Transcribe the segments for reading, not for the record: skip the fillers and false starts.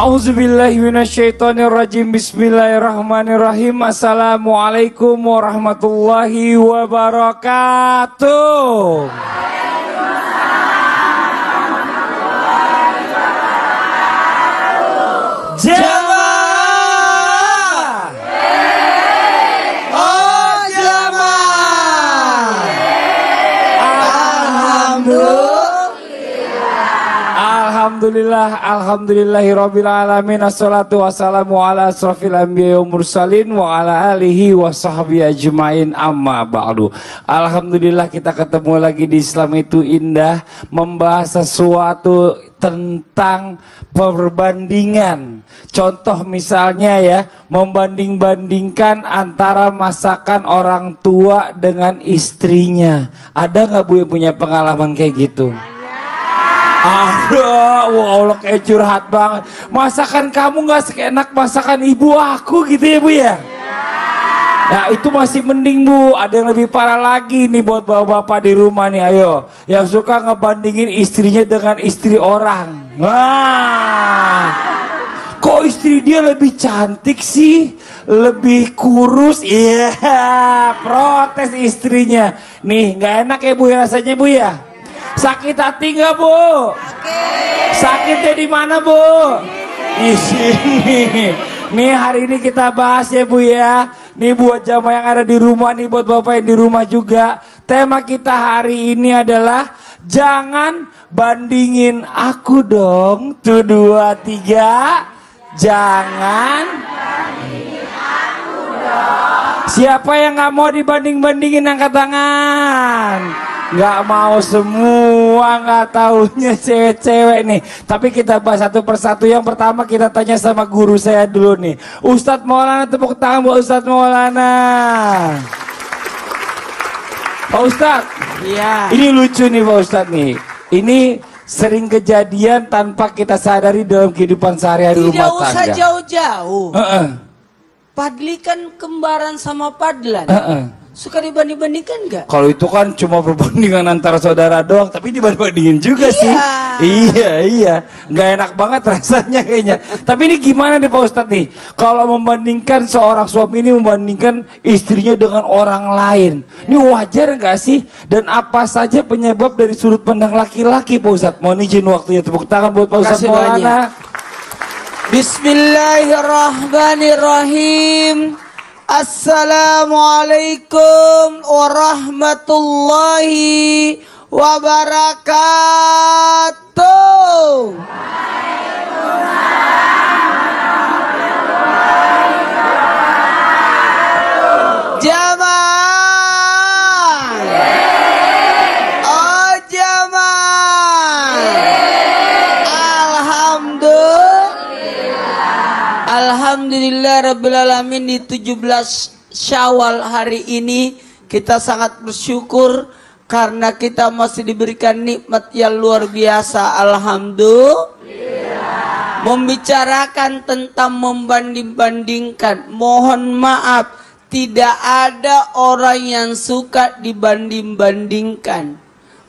A'udzubillahi minasyaitonirrajim. Bismillahirrahmanirrahim. Assalamualaikum warahmatullahi wabarakatuh. Jamaah. Oh jamaah. Alhamdulillahirabbil alamin. Assalatu wassalamu ala asrofil anbiya'i wal mursalin wa ala alihi wa sahbihi ajmain, amma ba'du. Alhamdulillah kita ketemu lagi di Islam itu Indah, membahas sesuatu tentang perbandingan. Contoh misalnya ya, membanding-bandingkan antara masakan orang tua dengan istrinya. Ada nggak Bu yang punya pengalaman kayak gitu? Ada, wah Allah kayak curhat banget. Masakan kamu nggak seenak masakan ibu aku gitu ya Bu ya? Nah itu masih mending Bu. Ada yang lebih parah lagi nih buat bapak-bapak di rumah nih, ayo. Yang suka ngebandingin istrinya dengan istri orang. Wah, kok istri dia lebih cantik sih? Lebih kurus? Iya, protes istrinya. Nih nggak enak ya Bu rasanya Bu ya? Sakit hati nggak Bu? Sakitnya di mana Bu? Di sini. Nih hari ini kita bahas ya Bu ya. Nih buat jamaah yang ada di rumah nih, buat bapak yang di rumah juga. Tema kita hari ini adalah jangan bandingin aku dong. Tuh 2, 3. Jangan bandingin aku dong. Siapa yang nggak mau dibanding-bandingin angkat tangan? Nggak mau semua, nggak taunya cewek-cewek nih. Tapi kita bahas satu persatu. Yang pertama kita tanya sama guru saya dulu nih, Ustadz Maulana. Tepuk tangan buat Ustadz Maulana. Pak Ustadz, ya. Ini lucu nih Pak Ustadz nih. Ini sering kejadian tanpa kita sadari dalam kehidupan sehari-hari rumah tangga. Tidak usah jauh-jauh. Padli kan kembaran sama Padlan. Suka dibanding-bandingkan nggak? Kalau itu kan cuma perbandingan antara saudara doang, tapi dibanding-bandingin juga sih. Iya. Nggak enak banget rasanya kayaknya. Tapi ini gimana nih Pak Ustadz nih? Kalau membandingkan seorang suami ini membandingkan istrinya dengan orang lain, ini wajar nggak sih? Dan apa saja penyebab dari sudut pandang laki-laki Pak Ustadz? Mohon izin waktunya, tepuk tangan buat Pak Ustadz Maulana. Bismillahirrahmanirrahim. Assalamualaikum warahmatullahi wabarakatuh. Jamaah. Oh jamaah. Alhamdulillah Rabbil Alamin. Di 17 Syawal hari ini kita sangat bersyukur karena kita masih diberikan nikmat yang luar biasa. Alhamdulillah. Membicarakan tentang membanding-bandingkan, mohon maaf, tidak ada orang yang suka dibanding-bandingkan,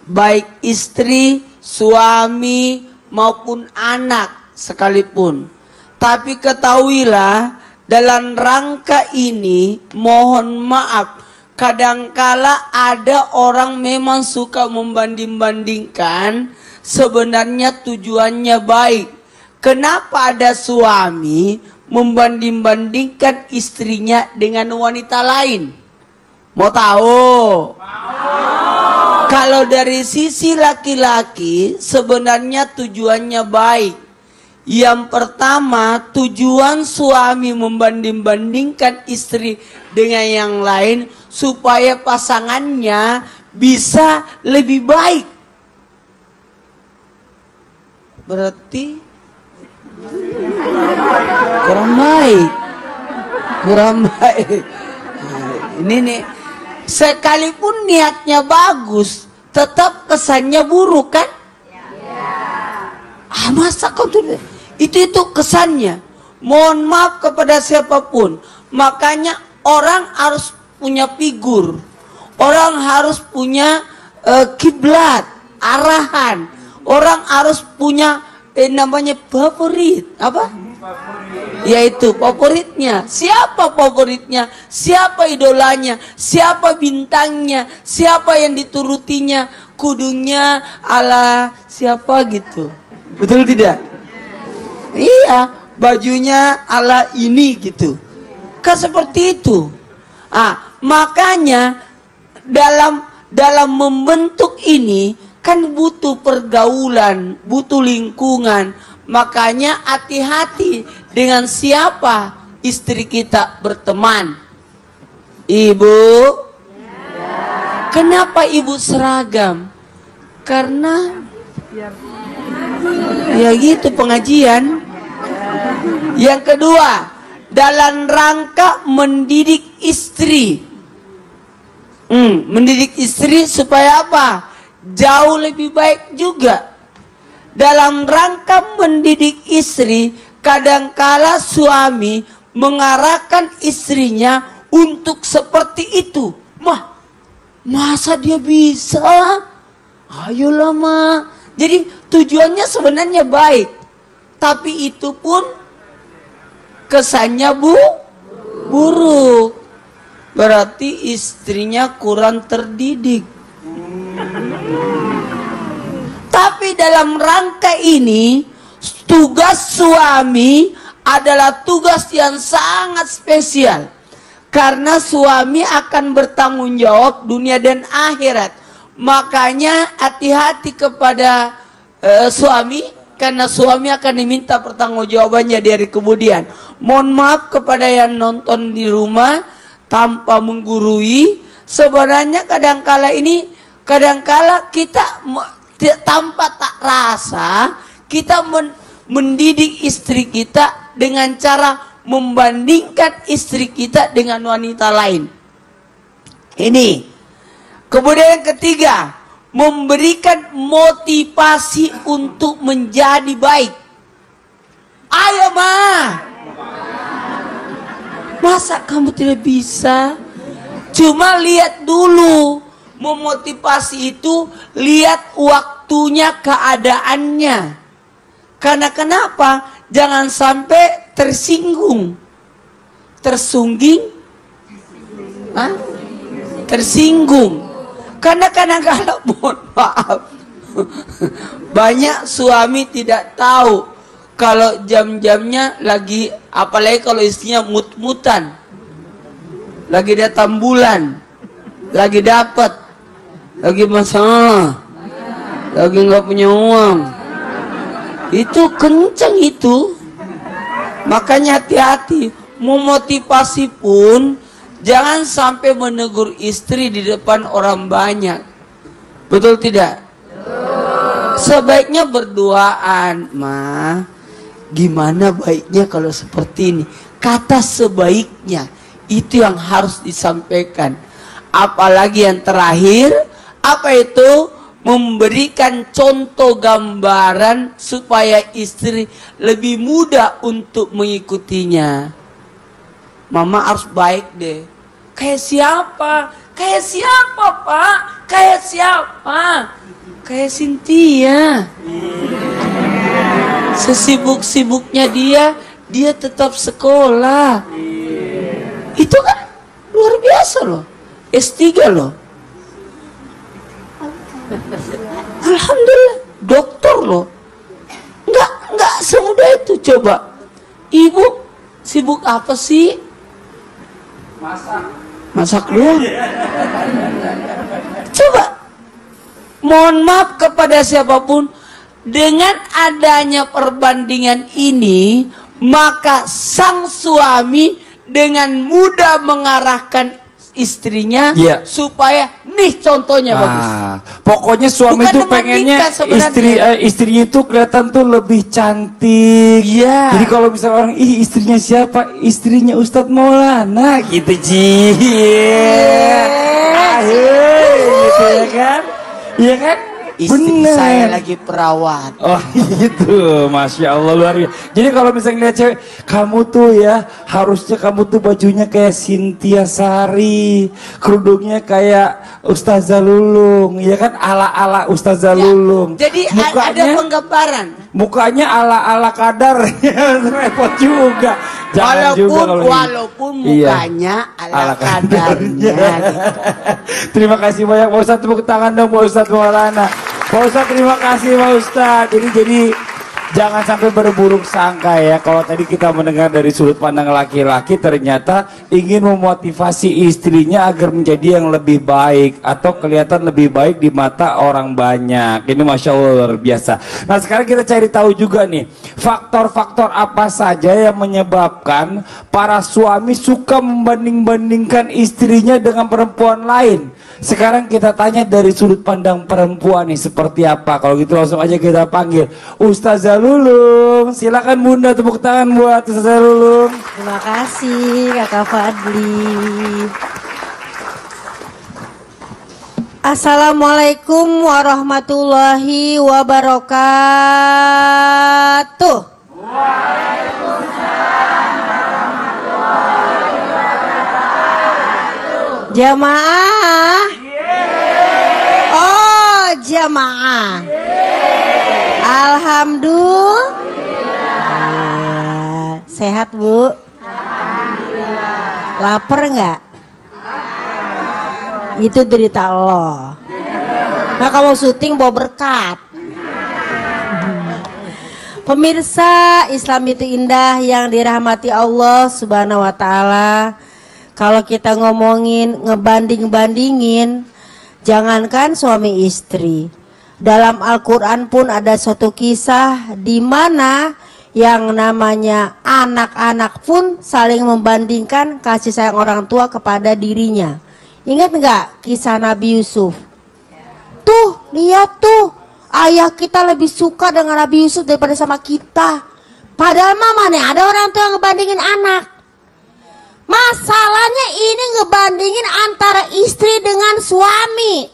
baik istri, suami maupun anak sekalipun. Tapi ketahuilah, dalam rangka ini mohon maaf, kadangkala ada orang memang suka membanding-bandingkan, sebenarnya tujuannya baik. Kenapa ada suami membanding-bandingkan istrinya dengan wanita lain? Mau tahu? Kalau dari sisi laki-laki sebenarnya tujuannya baik. Yang pertama, tujuan suami membanding-bandingkan istri dengan yang lain supaya pasangannya bisa lebih baik. Berarti kurang baik. Ini nih, sekalipun niatnya bagus, tetap kesannya buruk kan? Masa kau tuh itu kesannya. Mohon maaf kepada siapapun. Makanya orang harus punya figur. Orang harus punya kiblat, arahan. Orang harus punya namanya favorit. Apa? Yaitu favoritnya. Siapa favoritnya? Siapa idolanya? Siapa bintangnya? Siapa yang diturutinya? Kudunya ala siapa gitu. Betul tidak? Iya, bajunya ala ini gitu. Kan seperti itu. Makanya dalam membentuk ini kan butuh pergaulan, butuh lingkungan. Makanya hati-hati dengan siapa istri kita berteman. Ibu, kenapa ibu seragam? Karena ya gitu pengajian. Yang kedua, dalam rangka mendidik istri. Mendidik istri supaya apa? Jauh lebih baik juga. Dalam rangka mendidik istri, kadangkala suami mengarahkan istrinya untuk seperti itu. Masa dia bisa? Ayolah ma. Jadi tujuannya sebenarnya baik, tapi itu pun kesannya buruk. Berarti istrinya kurang terdidik. Tapi dalam rangka ini, tugas suami adalah tugas yang sangat spesial. Karena suami akan bertanggung jawab dunia dan akhirat. Makanya hati-hati kepada suami, karena suami akan diminta pertanggungjawabannya di hari kemudian. Mohon maaf kepada yang nonton di rumah tanpa menggurui. Sebenarnya kadangkala kita tanpa tak rasa kita mendidik istri kita dengan cara membandingkan istri kita dengan wanita lain. Ini. Kemudian yang ketiga, memberikan motivasi untuk menjadi baik. Ayo ma, masa kamu tidak bisa? Cuma lihat dulu. Memotivasi itu lihat waktunya, keadaannya. Karena kenapa? Jangan sampai tersinggung, tersinggung. Karena kadang-kadang mohon maaf, banyak suami tidak tahu kalau jam-jamnya lagi, apalagi kalau istrinya mut-mutan, lagi datang bulan, lagi dapat, lagi masalah, lagi nggak punya uang, itu kenceng itu. Makanya hati-hati, memotivasi pun jangan sampai menegur istri di depan orang banyak. Betul tidak? Sebaiknya berduaan, ma. Gimana baiknya kalau seperti ini? Kata sebaiknya itu yang harus disampaikan. Apalagi yang terakhir, apa itu? Memberikan contoh gambaran supaya istri lebih mudah untuk mengikutinya. Mama harus baik deh. Kayak siapa? Kayak siapa pak? Kayak siapa? Kayak Cynthia. Sesibuk-sibuknya dia tetap sekolah. Itu kan luar biasa loh. S3 loh. Alhamdulillah, dokter loh. Enggak semudah itu. Coba, ibu sibuk apa sih? Masak doang. Coba, mohon maaf kepada siapapun, dengan adanya perbandingan ini, maka sang suami dengan mudah mengarahkan istrinya supaya nih contohnya bagus. Pokoknya suami itu pengennya istrinya itu kelihatan tuh lebih cantik. Jadi kalau misalnya orang, istrinya siapa? Istrinya Ustadz Maulana gitu ji. Gitu ya kan? Iya kan? Istri saya lagi perawat. Oh gitu, Masya Allah luar biasa. Jadi kalau misalnya lihat cewek, kamu tuh ya harusnya kamu tuh bajunya kayak Cynthia Sari, kerudungnya kayak Ustazah Lulung, ya kan, ala-ala Ustazah Lulung. Jadi mukanya, ada penggambaran. Mukanya ala-ala Kadar, repot juga. Jangan juga kalau walaupun mukanya ala kadarnya. Terima kasih banyak Pak Ustadz, tepuk tangan dong Pak Ustadz Maulana. Pak Ustadz terima kasih Pak Ustadz. Jadi jangan sampai berburuk sangka ya. Kalau tadi kita mendengar dari sudut pandang laki-laki, ternyata ingin memotivasi istrinya agar menjadi yang lebih baik atau kelihatan lebih baik di mata orang banyak. Ini Masya Allah luar biasa. Nah sekarang kita cari tahu juga nih, faktor-faktor apa saja yang menyebabkan para suami suka membanding-bandingkan istrinya dengan perempuan lain. Sekarang kita tanya dari sudut pandang perempuan nih seperti apa. Kalau gitu langsung aja kita panggil Ustazah Lulung. Silakan Bunda, tepuk tangan buat Ustazah Lulung. Terima kasih Kakak Fadli. Assalamualaikum warahmatullahi wabarakatuh. Jamaah. Oh, jamaah. Alhamdulillah. Sehat, Bu? Lapar nggak? Itu derita Allah. Nah, kalau syuting bawa berkat. Pemirsa, Islam itu indah yang dirahmati Allah Subhanahu wa taala. Kalau kita ngomongin ngebanding-bandingin, jangankan suami istri, dalam Al-Quran pun ada suatu kisah di mana yang namanya anak-anak pun saling membandingkan kasih sayang orang tua kepada dirinya. Ingat nggak kisah Nabi Yusuf? Tuh, lihat tuh, ayah kita lebih suka dengan Nabi Yusuf daripada sama kita. Padahal mama nih ada orang tua yang ngebandingin anak. Masalahnya ini ngebandingin antara istri dengan suami.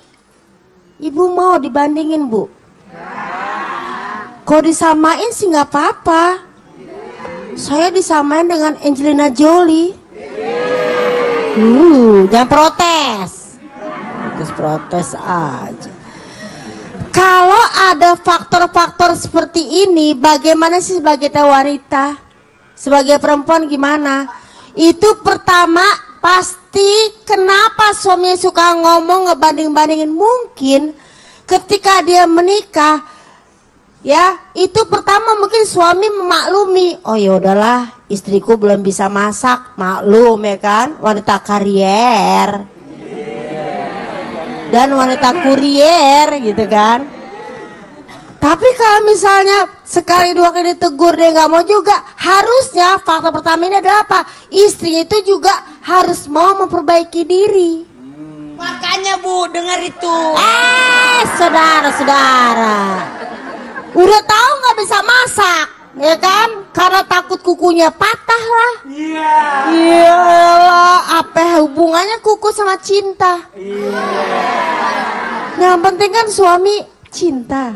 Ibu mau dibandingin, Bu? Kalau disamain sih nggak apa-apa. Saya disamain dengan Angelina Jolie. Jangan protes. Protes aja. Kalau ada faktor-faktor seperti ini, bagaimana sih sebagai wanita, sebagai perempuan gimana? Itu pertama pasti kenapa suami suka ngomong ngebanding-bandingin, mungkin ketika dia menikah ya, itu pertama mungkin suami memaklumi, oh ya udahlah istriku belum bisa masak, maklum ya kan, wanita karier dan wanita kurier gitu kan. Tapi kalau misalnya sekali dua kali ditegur dia nggak mau juga, harusnya faktor pertama ini adalah apa? Istri itu juga harus mau memperbaiki diri. Makanya Bu, dengar itu. Saudara-saudara, udah tahu nggak bisa masak, ya kan? Karena takut kukunya patah lah. Iya. Iyalah, apa hubungannya kuku sama cinta? Yang penting kan suami cinta.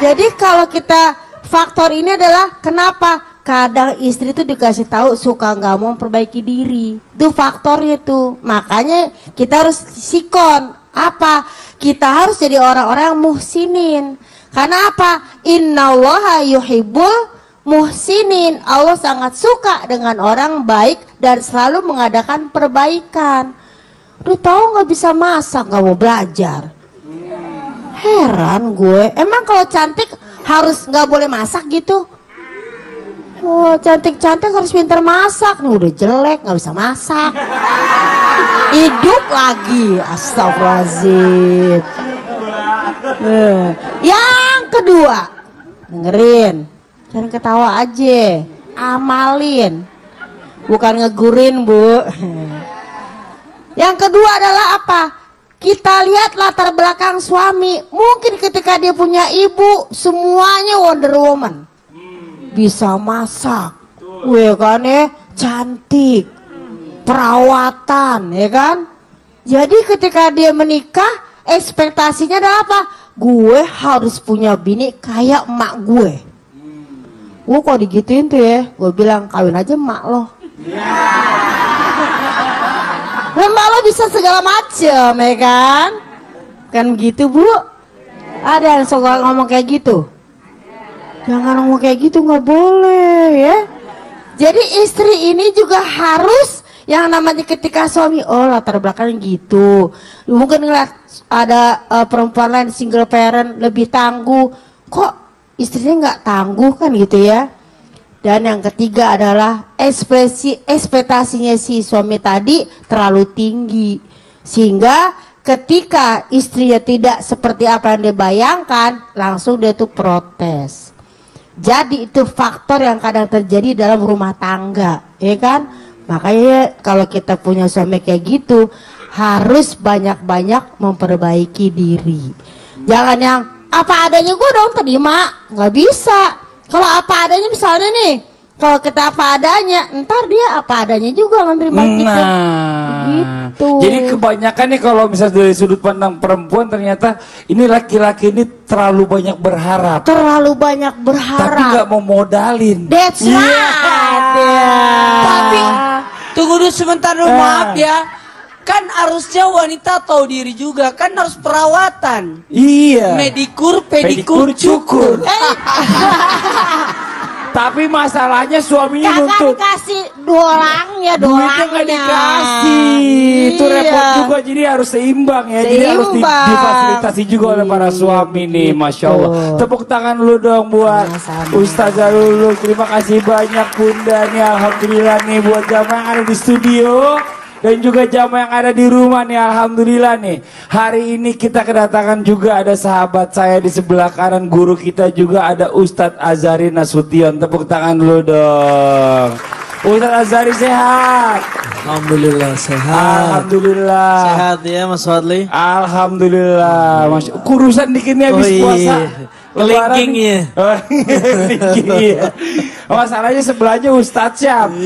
Jadi kalau kita faktor ini adalah kenapa kadang istri itu dikasih tahu suka nggak mau memperbaiki diri, itu faktornya tuh. Makanya kita harus sikon apa? Kita harus jadi orang-orang muhsinin. Karena apa? Innallaha yuhibbul muhsinin. Allah sangat suka dengan orang baik dan selalu mengadakan perbaikan. Lu tahu nggak bisa masak, nggak mau belajar. Heran gue, emang kalau cantik harus nggak boleh masak gitu? Oh, cantik-cantik harus pintar masak. Nih udah jelek nggak bisa masak. Hidup lagi, astagfirullahaladzim. Yang kedua, dengerin, jangan ketawa aja, amalin, bukan ngegurin Bu. Yang kedua adalah apa? Kita lihat latar belakang suami. Mungkin ketika dia punya ibu, semuanya Wonder Woman, bisa masak, ya kan ya, cantik, perawatan, ya kan. Jadi ketika dia menikah, ekspektasinya adalah apa? Gue harus punya bini kayak emak gue. Gue kok digituin tuh ya, gue bilang kawin aja emak lo. Emak lo bisa segala macem, ya kan? Kan gitu Bu. Ada yang suka ngomong kayak gitu. Jangan ngomong kayak gitu, nggak boleh ya. Jadi istri ini juga harus yang namanya ketika suami, oh latar belakang gitu. Mungkin ngeliat ada perempuan lain single parent lebih tangguh, kok istrinya nggak tangguh kan gitu ya. Dan yang ketiga adalah ekspektasinya si suami tadi terlalu tinggi, sehingga ketika istrinya tidak seperti apa yang dia bayangkan, langsung dia tuh protes. Jadi itu faktor yang kadang terjadi dalam rumah tangga, ya kan? Makanya kalau kita punya suami kayak gitu, harus banyak-banyak memperbaiki diri. Jangan yang apa adanya gue dong terima, nggak bisa. Kalau apa adanya misalnya nih, kalau kita apa adanya, ntar dia apa adanya juga menerima kita. Gitu. Jadi kebanyakan nih kalau misalnya dari sudut pandang perempuan, ternyata ini laki-laki ini terlalu banyak berharap. Terlalu banyak berharap. Tapi nggak mau modalin. That's right. Tapi tunggu dulu sebentar dulu, maaf ya. Kan harusnya wanita tahu diri juga, kan harus perawatan. Iya. Medikur, pedikur, cukur. Tapi masalahnya suaminya Kakak nuntut. dikasih dolangnya, Duitnya nggak dikasih. Itu repot juga, jadi harus seimbang ya. Jadi harus difasilitasi juga oleh para suami nih, Masya Allah. Tepuk tangan lu dong buat Ustazah Lulu. Terima kasih banyak Bunda nih, alhamdulillah nih buat jamaah yang ada di studio. Dan juga jamaah yang ada di rumah nih, alhamdulillah nih. Hari ini kita kedatangan juga ada sahabat saya di sebelah kanan, guru kita juga ada Ustadz Azhari Nasution. Tepuk tangan dulu dong. Ustadz Azhari sehat? Alhamdulillah sehat. Alhamdulillah. Sehat ya Mas Fadli. Alhamdulillah. Kurusan dikit nih habis puasa. Linking ya. Linking ya. Masalahnya sebelahnya Ustadz Syam.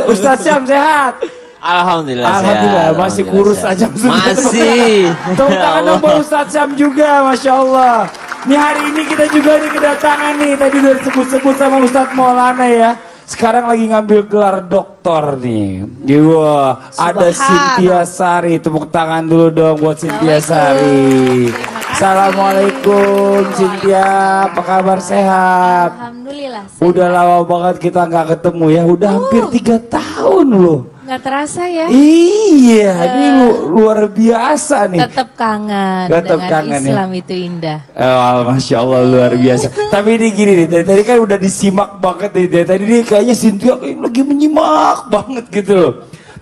Ustadz Syam sehat? Alhamdulillah. Alhamdulillah sehat. masih kurus aja. Masih. Tepuk tangan dong buat Ustadz Syam juga, Masya Allah. Nih hari ini kita juga nih kedatangan nih, tadi udah disebut-sebut sama Ustadz Maulana ya. Sekarang lagi ngambil gelar doktor nih. Wah, ada Cynthia Sari. Tepuk tangan dulu dong buat Cynthia Sari. Assalamualaikum Cynthia, apa kabar, sehat? Alhamdulillah. Udah lama banget kita nggak ketemu ya, udah hampir 3 tahun loh. Nggak terasa ya? Iya, ini luar biasa nih. Tetap kangen Tetap dengan kangen, Islam itu indah. Oh, Masya Allah luar biasa. Tapi ini gini nih, dari tadi kan udah disimak banget nih. Dari tadi nih kayaknya Cynthia lagi menyimak banget gitu loh.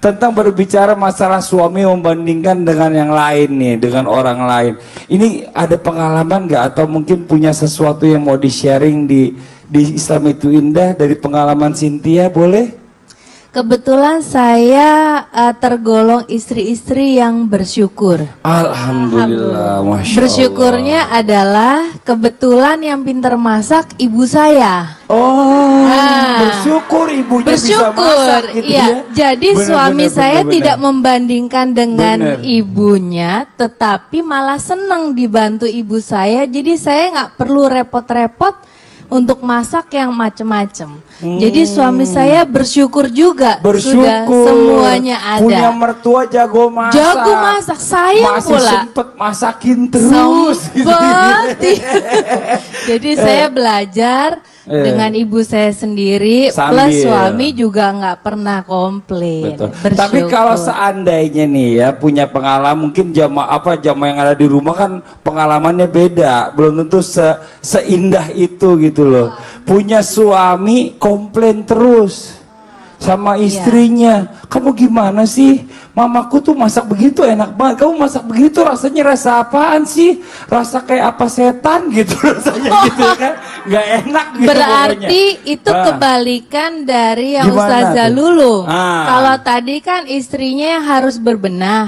Tentang berbicara masalah suami membandingkan dengan yang lain nih, dengan orang lain. Ini ada pengalaman nggak atau mungkin punya sesuatu yang mau di-sharing di Islam itu indah dari pengalaman Cynthia, boleh? Kebetulan saya tergolong istri-istri yang bersyukur. Alhamdulillah, Masya Allah. Bersyukurnya adalah kebetulan yang pintar masak ibu saya. Oh, bersyukur ibunya bisa masak gitu iya. ya. Jadi suami saya bener. tidak membandingkan dengan Bener. ibunya, tetapi malah senang dibantu ibu saya. Jadi saya nggak perlu repot-repot untuk masak yang macem-macem. Jadi suami saya bersyukur juga. Sudah semuanya ada. Punya mertua jago masak. Jago masak, sayang masih pula. sempet masakin terus. Sempet. Jadi saya belajar dengan ibu saya sendiri, Sambil. plus suami juga nggak pernah komplain. Betul. Bersyukur. Tapi kalau seandainya nih ya punya pengalaman, mungkin jamaah yang ada di rumah kan pengalamannya beda, belum tentu seindah itu gitu loh. Punya suami komplain terus sama istrinya, kamu gimana sih? Mamaku tuh masak begitu enak banget, kamu masak begitu rasanya rasa apaan sih? Rasa kayak apa setan gitu rasanya gitu kan? Gak enak gitu. Berarti pokoknya. itu kebalikan dari yang Gimana Ustazah tuh? Lulu. Ah. Kalau tadi kan istrinya yang harus berbenah,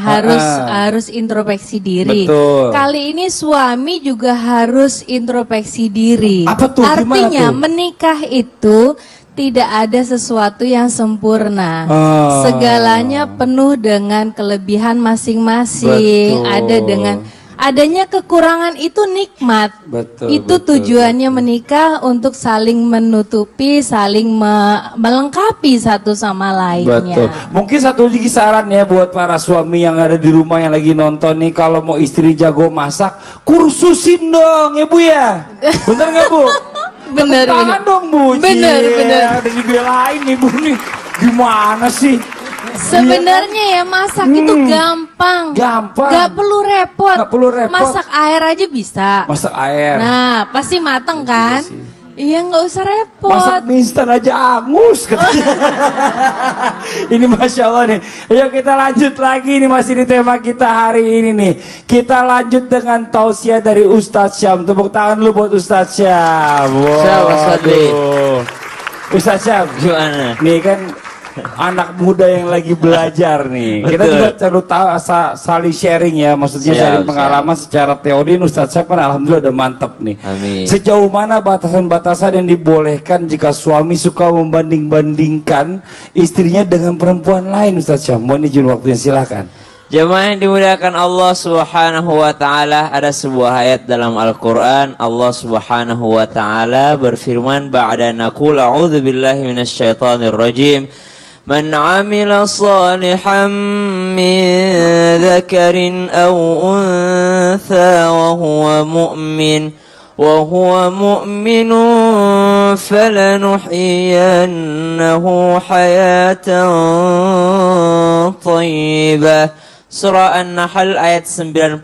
harus introspeksi diri. Betul. Kali ini suami juga harus introspeksi diri. Apa tuh? Gimana Artinya tuh? menikah itu tidak ada sesuatu yang sempurna. Oh. Segalanya penuh dengan kelebihan masing-masing. Betul. Ada dengan adanya kekurangan itu nikmat. Betul, Itu betul, tujuannya menikah untuk saling menutupi, saling melengkapi satu sama lainnya. Betul. Mungkin satu lagi saran ya buat para suami yang ada di rumah yang lagi nonton nih, kalau mau istri jago masak, kursusin dong ya Bu ya. Bener nggak Bu? Bener, Tepuk tangan bener. dong Bu. Bener, Cie, bener. Udah dibelain Ibu nih. Gimana sih? Sebenarnya ya masak itu gampang. Gampang. Gak perlu repot. Nggak perlu repot. Masak air aja bisa. Masak air. Nah, pasti mateng kan? Iya, nggak usah repot. Masak mie instan aja angus katanya. Ini Masya Allah nih. Ayo kita lanjut lagi nih, masih di tema kita hari ini nih. Kita lanjut dengan tausiah dari Ustadz Syam. Tepuk tangan dulu buat Ustadz Syam. Syam, Mas Fadli. Ustadz Syam, Gimana? nih kan anak muda yang lagi belajar nih. Kita Betul. juga perlu tahu saling sharing ya, maksudnya Siap, sharing pengalaman secara teori. Ustadz Syam kan alhamdulillah udah mantep nih. Amin. Sejauh mana batasan-batasan yang dibolehkan jika suami suka membanding-bandingkan istrinya dengan perempuan lain, Ustadz Syam? Mohon izin waktunya, silakan. Jemaah yang dimuliakan Allah Subhanahu wa taala, ada sebuah ayat dalam Al-Qur'an. Allah Subhanahu wa taala berfirman, ba'da naqul a'udzubillahi minasyaitonir rajim. Man 'amila shalihan min dzakarin aw untha wa huwa mu'min falanuhyiyannahu hayatan thayyibah. Surah An-Nahl ayat 97,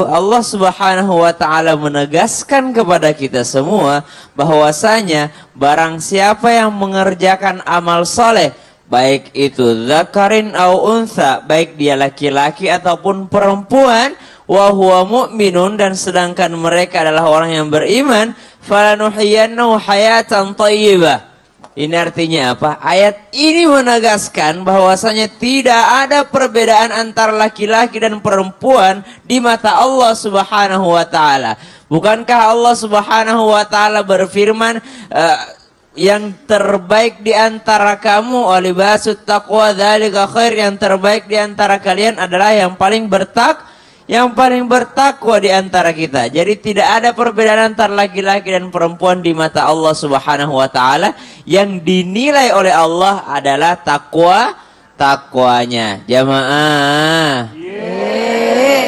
Allah Subhanahu wa taala menegaskan kepada kita semua bahwasanya barang siapa yang mengerjakan amal soleh, baik itu zakarin au untha, baik dia laki-laki ataupun perempuan, wa huwa mu'minun, dan sedangkan mereka adalah orang yang beriman, falanuhyiyannahu hayatan thayyibah. Ini artinya apa? Ayat ini menegaskan bahwasanya tidak ada perbedaan antara laki-laki dan perempuan di mata Allah Subhanahu wa taala. Bukankah Allah Subhanahu wa taala berfirman, yang terbaik di antara kamu libasut taqwa dzalika khair, yang terbaik di antara kalian adalah yang paling bertakwa di antara kita. Jadi tidak ada perbedaan antara laki-laki dan perempuan di mata Allah Subhanahu wa taala. Yang dinilai oleh Allah adalah takwanya. Jamaah.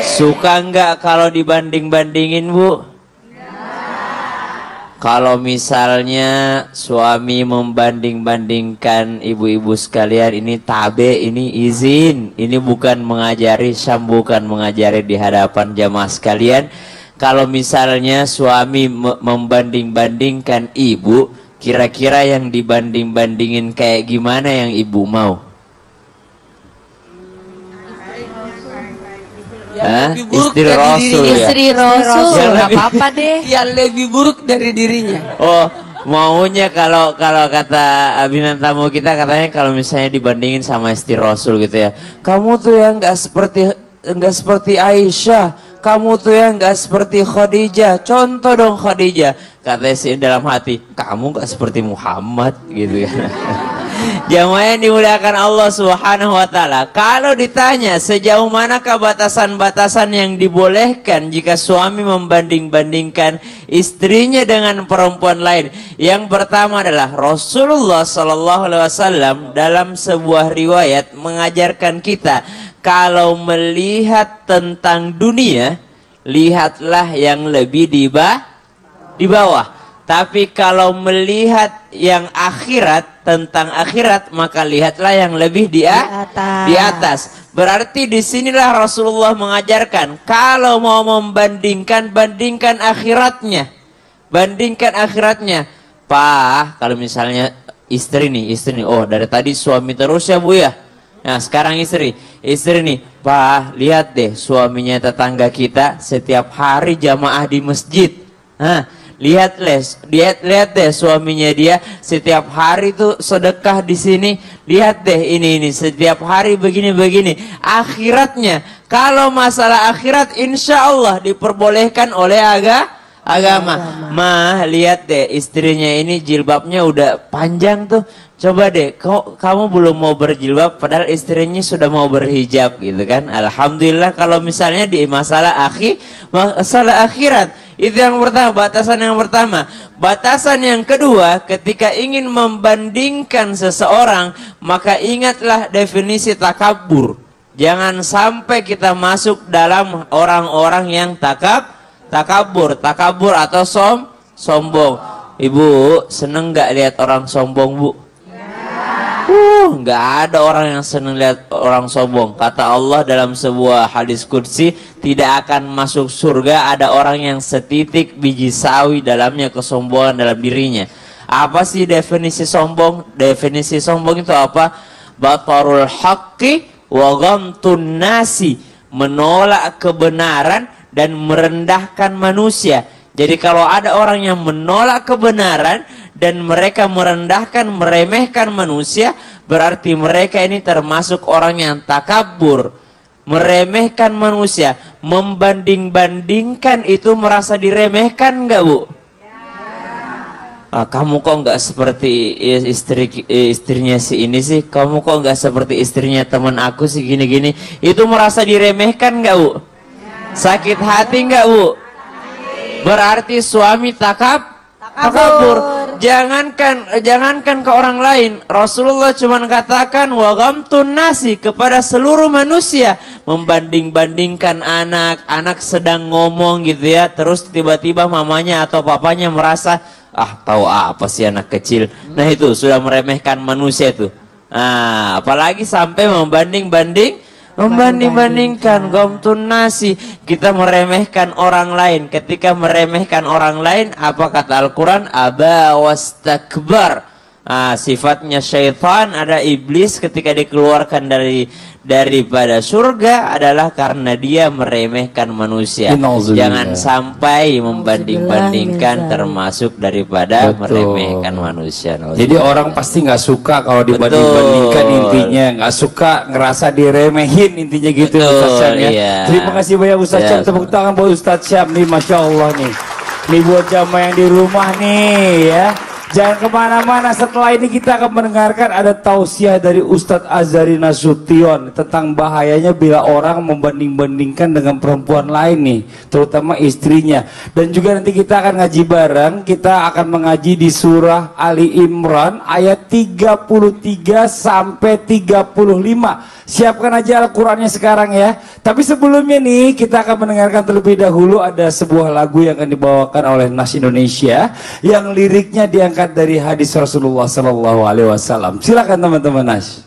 Suka enggak kalau dibanding-bandingin, Bu? Kalau misalnya suami membanding-bandingkan ibu-ibu sekalian, ini tabe, ini izin. Ini bukan mengajari, Syam bukan mengajari di hadapan jamaah sekalian. Kalau misalnya suami membanding-bandingkan ibu, kira-kira yang dibanding-bandingin kayak gimana yang ibu mau? Istri Rasul ya? Istri Rasul, nggak apa-apa deh. Yang lebih buruk dari dirinya. Oh, maunya kalau kata bintang tamu kita, katanya kalau misalnya dibandingin sama istri Rasul gitu ya, kamu tuh yang nggak seperti Aisyah, kamu tuh yang nggak seperti Khadijah. Contoh dong Khadijah. Katanya sih dalam hati, kamu nggak seperti Muhammad gitu ya. Jamaah yang dimuliakan Allah Subhanahu wa taala, kalau ditanya sejauh manakah batasan-batasan yang dibolehkan jika suami membanding-bandingkan istrinya dengan perempuan lain, yang pertama adalah Rasulullah sallallahu alaihi wasallam dalam sebuah riwayat mengajarkan kita, kalau melihat tentang dunia, lihatlah yang lebih di bawah. Tapi kalau melihat yang akhirat, tentang akhirat, maka lihatlah yang lebih di atas. Berarti disinilah Rasulullah mengajarkan, kalau mau membandingkan, bandingkan akhiratnya. Bandingkan akhiratnya. Pak, kalau misalnya istri nih, oh dari tadi suami terus ya Bu ya. Nah sekarang istri nih, Pak, lihat deh suaminya tetangga kita setiap hari jamaah di masjid. Lihat deh suaminya dia setiap hari tuh sedekah di sini. Lihat deh ini setiap hari begini. Akhiratnya, kalau masalah akhirat insya Allah diperbolehkan oleh agama. Mah, lihat deh istrinya ini jilbabnya udah panjang tuh. Coba deh, kamu belum mau berjilbab padahal istrinya sudah mau berhijab gitu kan. Alhamdulillah kalau misalnya di masalah akhirat. Itu yang pertama, batasan yang pertama. Batasan yang kedua, ketika ingin membandingkan seseorang, maka ingatlah definisi takabur. Jangan sampai kita masuk dalam orang-orang yang takabur atau sombong. Ibu, seneng nggak lihat orang sombong, Bu? Nggak ada orang yang seneng lihat orang sombong. Kata Allah dalam sebuah hadis qudsi, tidak akan masuk surga ada orang yang setitik biji sawi dalamnya kesombongan dalam dirinya. Apa sih definisi sombong? Definisi sombong itu apa? Batarul haqqi wa ghamtun nasi, menolak kebenaran dan merendahkan manusia. Jadi kalau ada orang yang menolak kebenaran dan mereka merendahkan, meremehkan manusia, berarti mereka ini termasuk orang yang takabur, meremehkan manusia, membanding-bandingkan itu merasa diremehkan enggak, Bu? Kamu kok nggak seperti istrinya si ini sih? Kamu kok nggak seperti istrinya teman aku sih, gini-gini? Itu merasa diremehkan nggak, Bu? Sakit hati nggak, Bu? Berarti suami takabur. Jangankan ke orang lain. Rasulullah cuma katakan wa ghamtun nasi, kepada seluruh manusia, membanding-bandingkan anak sedang ngomong gitu ya, terus tiba-tiba mamanya atau papanya merasa tahu apa sih anak kecil. Nah itu sudah meremehkan manusia itu. Nah, apalagi sampai membanding-bandingkan ghamtun nasi, kita meremehkan orang lain. Ketika meremehkan orang lain, apa kata Al-Quran? Aba wastakbar. Sifatnya syaitan, ada iblis ketika dikeluarkan daripada surga adalah karena dia meremehkan manusia. Jangan sampai membanding-bandingkan, termasuk daripada meremehkan manusia. Jadi orang pasti nggak suka kalau dibanding-bandingkan, intinya nggak suka ngerasa diremehin, intinya gitu. Ustaz Syam ya. Iya. Terima kasih banyak Ustaz Syam. Tepuk tangan buat Ustaz Syam nih, Masya Allah nih. Nih buat jamaah yang di rumah nih ya. Jangan kemana-mana, setelah ini kita akan mendengarkan ada tausiah dari Ustadz Azhari Nasution tentang bahayanya bila orang membanding-bandingkan dengan perempuan lain nih, terutama istrinya. Dan juga nanti kita akan ngaji bareng, kita akan mengaji di surah Ali Imran ayat 33 sampai 35. Siapkan aja Al-Qurannya sekarang ya. Tapi sebelumnya nih kita akan mendengarkan terlebih dahulu ada sebuah lagu yang akan dibawakan oleh Nas Indonesia yang liriknya diangkat dari hadis Rasulullah SAW. Silakan teman-teman Nas.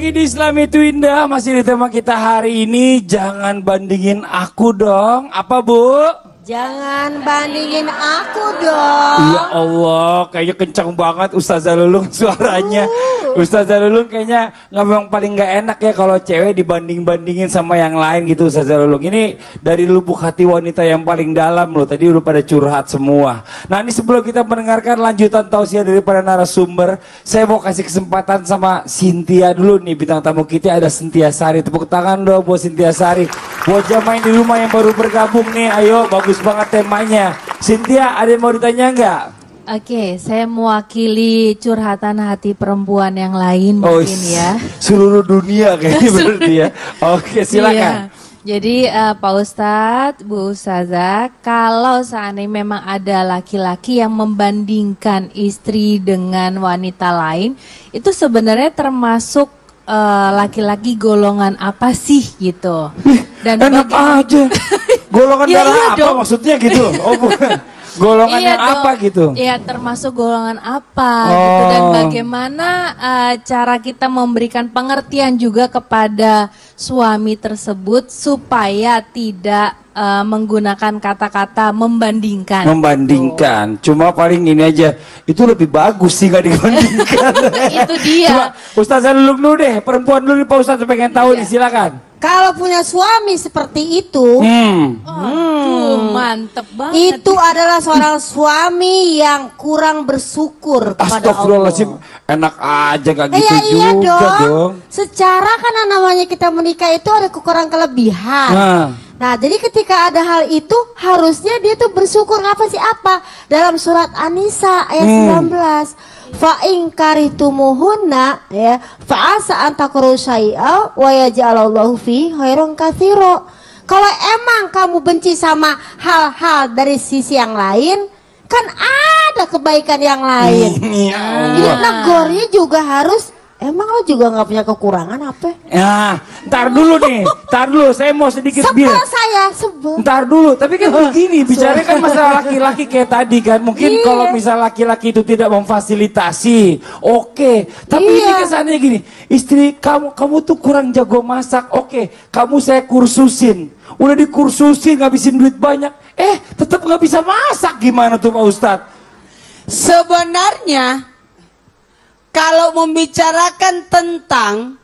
Di Islam itu indah, masih di tema kita hari ini. Jangan bandingin aku dong. Apa, Bu? Jangan bandingin aku dong. Ya Allah, kayaknya kencang banget Ustazah Lulung suaranya. Ustazah Lulung kayaknya memang paling gak enak ya kalau cewek dibanding-bandingin sama yang lain gitu Ustazah Lulung. Ini dari lubuk hati wanita yang paling dalam loh. Tadi udah pada curhat semua. Nah ini sebelum kita mendengarkan lanjutan tausiah daripada narasumber, saya mau kasih kesempatan sama Cynthia dulu nih, bintang tamu kita ada Cynthia Sari. Tepuk tangan dong buat Cynthia Sari. Buat jamaah di rumah yang baru bergabung nih, ayo bagus banget temanya. Cynthia, ada yang mau ditanya nggak? Oke, saya mewakili curhatan hati perempuan yang lain mungkin ya. Seluruh dunia kayaknya berarti ya. Oke, silakan. Iya. Jadi Pak Ustadz, Bu Ustazah, kalau seandainya memang ada laki-laki yang membandingkan istri dengan wanita lain, itu sebenarnya termasuk laki-laki golongan apa sih gitu? Dan Enak aja. Golongan Iya, darah iya apa dong. maksudnya gitu? Oh bukan. Golongan yang dong. apa gitu? Iya, termasuk golongan apa Oh. gitu, dan bagaimana cara kita memberikan pengertian juga kepada suami tersebut supaya tidak menggunakan kata-kata membandingkan. Membandingkan. Cuma paling ini aja, itu lebih bagus sih nggak dibandingkan. Itu dia. Coba Ustazah dulu deh, perempuan dulu nih Pak Ustaz pengen tahu nih, silakan. Kalau punya suami seperti itu, Aduh, mantep banget. itu adalah seorang suami yang kurang bersyukur kepada Allah. Astagfirullahaladzim, enak aja gak gitu Iya juga dong. Secara kan namanya kita menikah itu ada kekurangan kelebihan. Nah, jadi ketika ada hal itu harusnya dia tuh bersyukur. Apa sih apa? Dalam surat An-Nisa ayat 19. Fa in karihtumuhunna ya fa asa an takru syai'a wa yaj'alallahu fi khairan katsira. Kalau emang kamu benci sama hal-hal dari sisi yang lain, kan ada kebaikan yang lain. Ya Jadi Allah. negornya juga harus, emang lo juga nggak punya kekurangan apa? Ya, ntar dulu nih, ntar dulu, saya mau sedikit Sebel biar. saya, sebel. Ntar dulu, tapi kan begini, bicara kan masalah laki-laki kayak tadi kan. Mungkin Iya. kalau misal laki-laki itu tidak memfasilitasi, oke. Tapi ini Iya. kesannya gini, istri kamu tuh kurang jago masak, oke. Kamu saya kursusin, udah dikursusin ngabisin duit banyak, tetap nggak bisa masak, gimana tuh Pak Ustadz? Sebenarnya kalau membicarakan tentang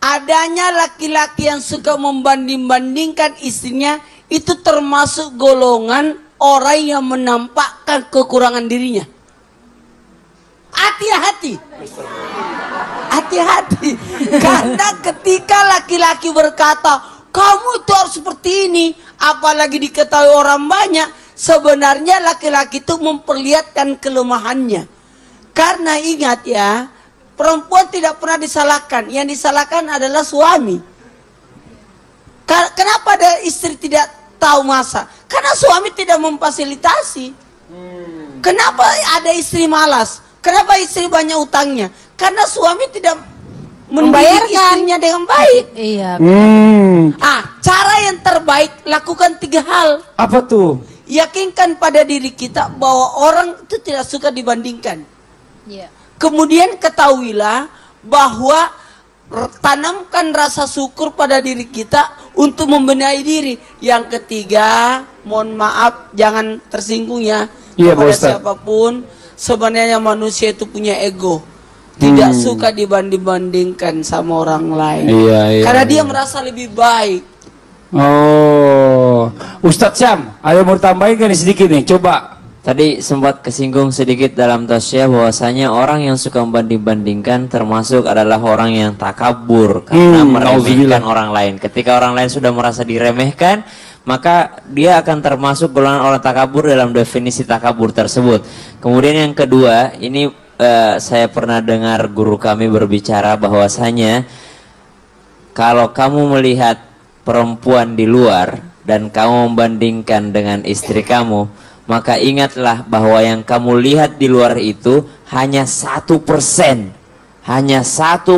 adanya laki-laki yang suka membanding-bandingkan istrinya, itu termasuk golongan orang yang menampakkan kekurangan dirinya. Hati-hati. Hati-hati. Karena ketika laki-laki berkata, kamu itu harus seperti ini, apalagi diketahui orang banyak, sebenarnya laki-laki itu memperlihatkan kelemahannya. Karena ingat ya, perempuan tidak pernah disalahkan, yang disalahkan adalah suami. Kenapa ada istri tidak tahu masak? Karena suami tidak memfasilitasi. Kenapa ada istri malas? Kenapa istri banyak utangnya? Karena suami tidak membayar istrinya dengan baik. Iya. Cara yang terbaik lakukan 3 hal. Apa tuh? Yakinkan pada diri kita bahwa orang itu tidak suka dibandingkan. Iya. Kemudian ketahuilah bahwa tanamkan rasa syukur pada diri kita untuk membenahi diri. Yang ketiga, mohon maaf jangan tersinggung ya. Iya, kepada Pak Ustadz. siapapun, sebenarnya manusia itu punya ego. Tidak suka dibanding-bandingkan sama orang lain. Iya, Karena dia merasa lebih baik. Oh, Ustadz Syam, ayo mau tambahin kan nih sedikit nih, coba. Tadi sempat kesinggung sedikit dalam tausiah bahwasanya orang yang suka membanding-bandingkan termasuk adalah orang yang takabur karena meremehkan orang lain. Ketika orang lain sudah merasa diremehkan, maka dia akan termasuk golongan orang takabur dalam definisi takabur tersebut. Kemudian yang kedua, ini saya pernah dengar guru kami berbicara bahwasanya kalau kamu melihat perempuan di luar dan kamu membandingkan dengan istri kamu, maka ingatlah bahwa yang kamu lihat di luar itu hanya 1%. Hanya 1%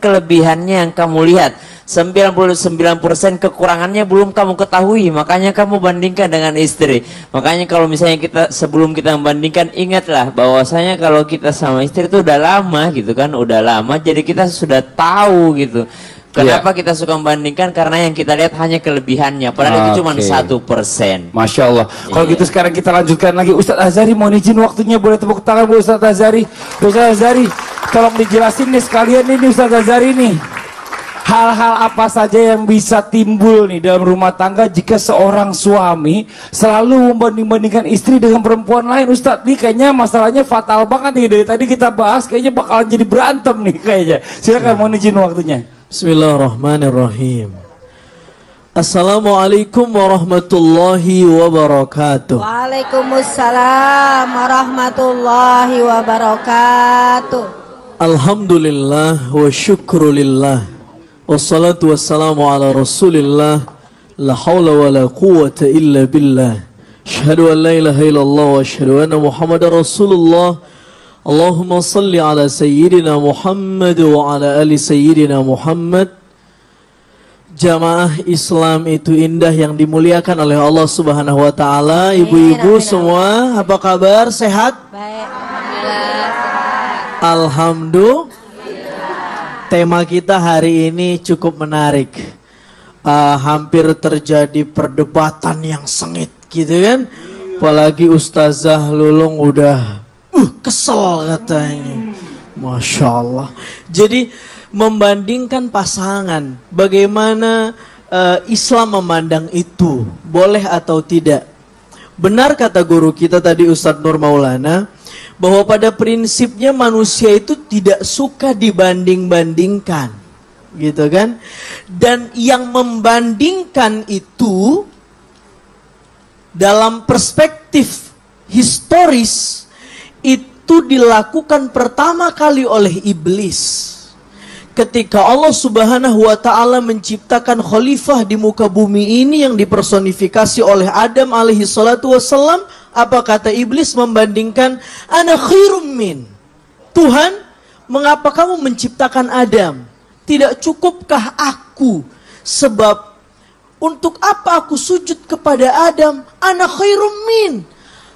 kelebihannya yang kamu lihat. 99% kekurangannya belum kamu ketahui. Makanya kamu bandingkan dengan istri. Makanya kalau misalnya sebelum kita membandingkan, ingatlah bahwasanya kalau kita sama istri itu udah lama gitu kan. Udah lama, jadi kita sudah tahu gitu. Kenapa kita suka membandingkan? Karena yang kita lihat hanya kelebihannya. Padahal itu cuma 1%. Masya Allah. Kalau gitu sekarang kita lanjutkan lagi. Ustadz Azhari mohon izin waktunya, boleh tepuk tangan buat Ustadz Azhari. Ustadz Azhari, tolong dijelasin nih sekalian ini Ustadz Azhari nih. Hal-hal apa saja yang bisa timbul nih dalam rumah tangga jika seorang suami selalu membanding-bandingkan istri dengan perempuan lain. Ustadz, nih kayaknya masalahnya fatal banget nih. Dari tadi kita bahas kayaknya bakalan jadi berantem nih kayaknya. Silakan mohon izin waktunya. Bismillahirrahmanirrahim. Assalamualaikum warahmatullahi wabarakatuh. Waalaikumsalam warahmatullahi wabarakatuh. Alhamdulillah wa syukrulillah. Wassalatu wassalamu ala rasulillah. La hawla wa la quwwata illa billah. Asyhadu an la ilaha illallah wa asyhadu anna Muhammadar Rasulullah. Allahumma salli ala Sayyidina Muhammad wa ala ali Sayyidina Muhammad. Jamaah Islam itu indah yang dimuliakan oleh Allah Subhanahu wa taala. Ibu-ibu semua, apa kabar? Sehat? Baik. Alhamdulillah. Tema kita hari ini cukup menarik. Hampir terjadi perdebatan yang sengit gitu kan. Apalagi Ustazah Lulung udah kesel katanya. Masya Allah. Jadi membandingkan pasangan, bagaimana Islam memandang itu, boleh atau tidak? Benar kata guru kita tadi Ustadz Nur Maulana, bahwa pada prinsipnya manusia itu tidak suka dibanding-bandingkan, gitu kan? Dan yang membandingkan itu dalam perspektif historis itu dilakukan pertama kali oleh iblis. Ketika Allah Subhanahu wa taala menciptakan khalifah di muka bumi ini yang dipersonifikasi oleh Adam alaihi salatu wassalam, apa kata iblis membandingkan, ana khairum min. Tuhan, mengapa kamu menciptakan Adam? Tidak cukupkah aku? Sebab untuk apa aku sujud kepada Adam? Ana khairum min.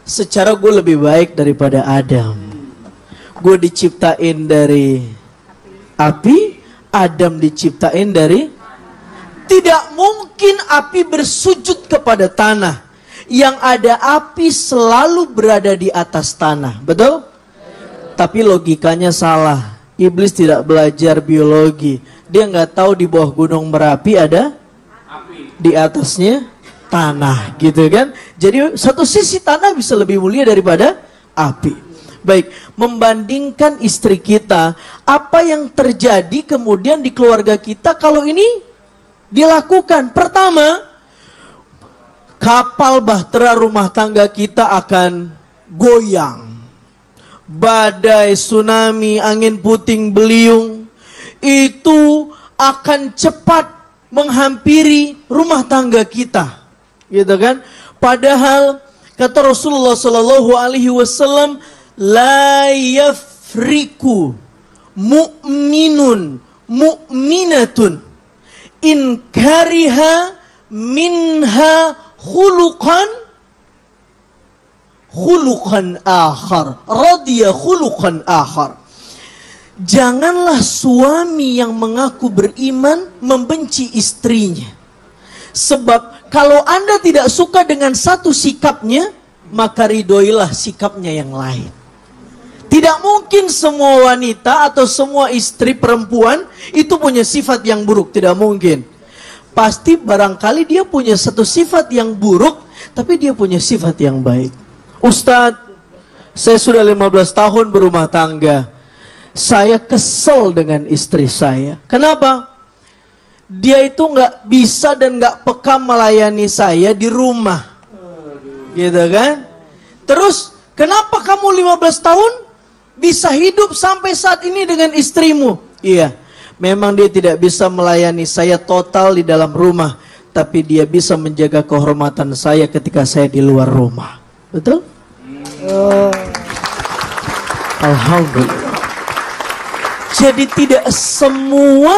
Secara gue lebih baik daripada Adam. Gue diciptain dari api, Adam diciptain dari. Tidak mungkin api bersujud kepada tanah. Yang ada api selalu berada di atas tanah. Betul? Tapi logikanya salah. Iblis tidak belajar biologi. Dia nggak tahu di bawah gunung Merapi ada api, di atasnya tanah, gitu kan? Jadi satu sisi tanah bisa lebih mulia daripada api. Baik, membandingkan istri kita, apa yang terjadi kemudian di keluarga kita kalau ini dilakukan? Pertama, kapal bahtera rumah tangga kita akan goyang. Badai, tsunami, angin puting beliung itu akan cepat menghampiri rumah tangga kita, gitu kan? Padahal kata Rasulullah Shallallahu Alaihi Wasallam, la yafriku mu'minun mu'minatun in kariha minha khuluqan akhar, radiya khuluqan akhar. Janganlah suami yang mengaku beriman membenci istrinya. Sebab kalau Anda tidak suka dengan satu sikapnya, maka ridhoilah sikapnya yang lain. Tidak mungkin semua wanita atau semua istri perempuan itu punya sifat yang buruk, tidak mungkin. Pasti barangkali dia punya satu sifat yang buruk, tapi dia punya sifat yang baik. Ustadz, saya sudah 15 tahun berumah tangga. Saya kesel dengan istri saya. Kenapa? Dia itu nggak bisa dan nggak peka melayani saya di rumah. Gitu kan? Terus, kenapa kamu 15 tahun bisa hidup sampai saat ini dengan istrimu? Iya, memang dia tidak bisa melayani saya total di dalam rumah, tapi dia bisa menjaga kehormatan saya ketika saya di luar rumah. Betul? Oh. Alhamdulillah. Jadi tidak semua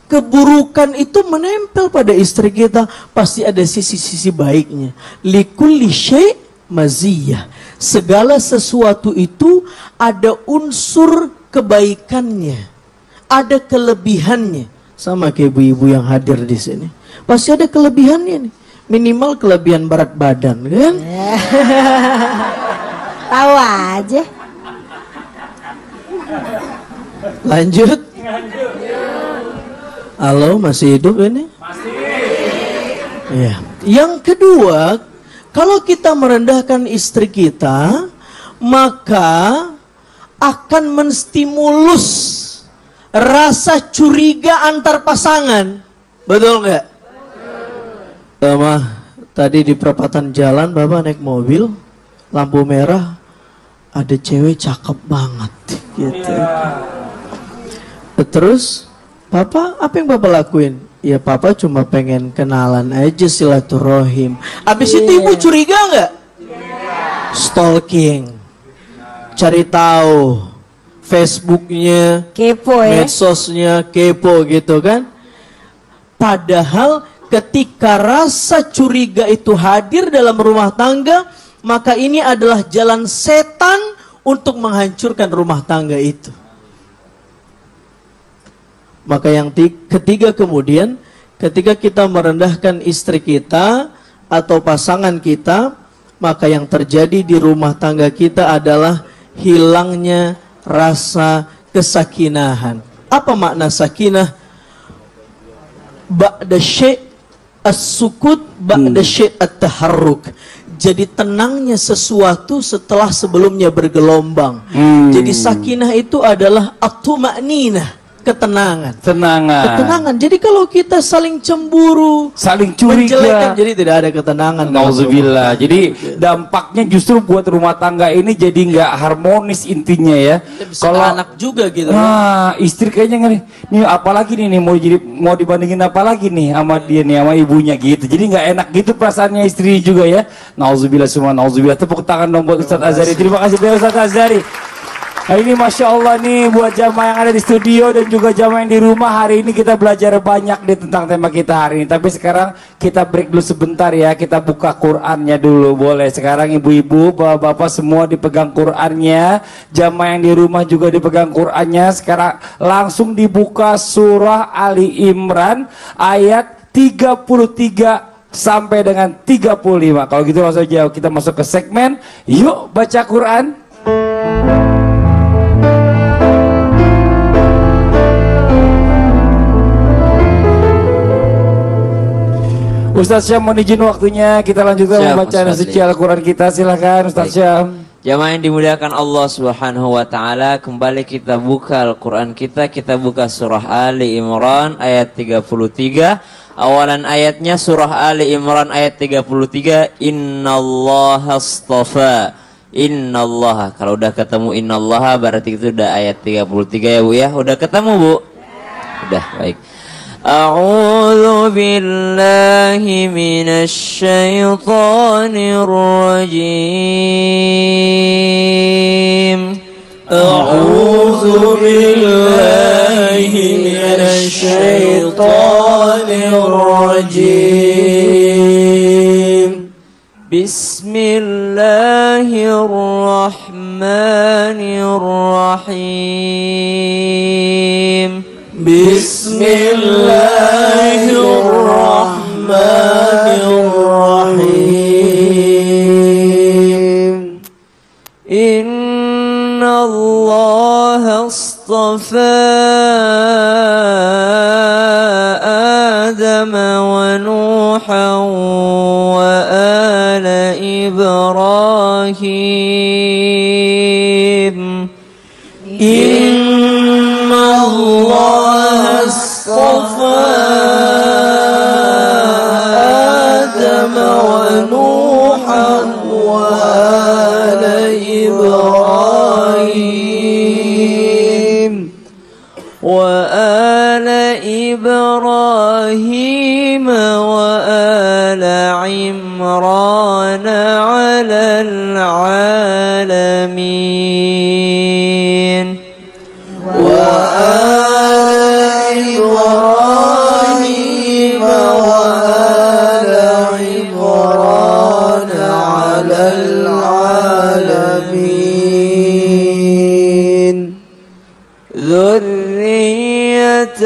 keburukan itu menempel pada istri kita. Pasti ada sisi-sisi baiknya. Likulli syai' maziyah. Segala sesuatu itu ada unsur kebaikannya, ada kelebihannya. Sama kayak ibu-ibu yang hadir di sini. Pasti ada kelebihannya nih. Minimal kelebihan berat badan, kan? Tahu aja. Lanjut. Halo, masih hidup ini? Masih. Ya. Yang kedua, kalau kita merendahkan istri kita, maka akan menstimulus rasa curiga antar pasangan. Betul nggak? Sama tadi di perempatan jalan, Bapak naik mobil, lampu merah, ada cewek cakep banget, gitu. Terus, Papa, apa yang Bapak lakuin? Ya Papa cuma pengen kenalan aja, silaturahim. Abis itu ibu curiga nggak? Stalking, cari tahu, Facebooknya, kepo ya, medsosnya, kepo gitu kan? Padahal ketika rasa curiga itu hadir dalam rumah tangga, maka ini adalah jalan setan untuk menghancurkan rumah tangga itu. Maka yang ketiga kemudian, ketika kita merendahkan istri kita atau pasangan kita, maka yang terjadi di rumah tangga kita adalah hilangnya rasa kesakinahan. Apa makna sakinah? Ba'da syai' as-sukut, ba'da syai' at-taharruk. Jadi tenangnya sesuatu setelah sebelumnya bergelombang. Jadi sakinah itu adalah at-tuma'ninah, ketenangan. Ketenangan. Jadi kalau kita saling cemburu, saling curiga, jadi tidak ada ketenangan. Nauzubillah. Jadi dampaknya justru buat rumah tangga ini jadi nggak harmonis intinya ya. Kalau anak juga gitu. Nah, istri kayaknya nih apalagi nih mau dibandingin apa lagi nih sama dia nih sama ibunya gitu. Jadi nggak enak gitu perasaannya istri juga ya. Nauzubillah semua nauzubillah. Tepuk tangan dong buat Ustadz Azhari. Terima kasih banyak Ustadz Azhari. Hari ini Masya Allah nih buat jamaah yang ada di studio dan juga jamaah yang di rumah, hari ini kita belajar banyak nih tentang tema kita hari ini. Tapi sekarang kita break dulu sebentar ya, kita buka Qur'annya dulu boleh. Sekarang ibu-ibu, bapak-bapak semua dipegang Qur'annya, jamaah yang di rumah juga dipegang Qur'annya. Sekarang langsung dibuka surah Ali Imran ayat 33 sampai dengan 35. Kalau gitu langsung aja kita masuk ke segmen Yuk Baca Quran. Ustaz Syam, mohon izin waktunya kita lanjutkan pembacaan suci Al-Quran kita. Silakan Ustaz Syam. Jamaah yang dimuliakan Allah Subhanahu wa taala, kembali kita buka Al-Quran kita buka surah Ali Imran ayat 33. Awalan ayatnya surah Ali Imran ayat 33, Innallaha astafa. Innallaha, kalau udah ketemu Innallaha berarti itu udah ayat 33 ya Bu ya. Udah ketemu Bu? Udah, baik. A'udzu billahi minasy syaithanir rajim. A'udzu billahi minasy syaithanir rajim. Bismillahirrahmanirrahim. Bismillahirrahmanirrahim. Innallaha astafa Adam wa Nuhan wa ala Ibrahim. Allah astafa Adam wa Nuhan wa ala Ibrahim wa ala Ibrahim wa ala Imran ala alamin. ذرية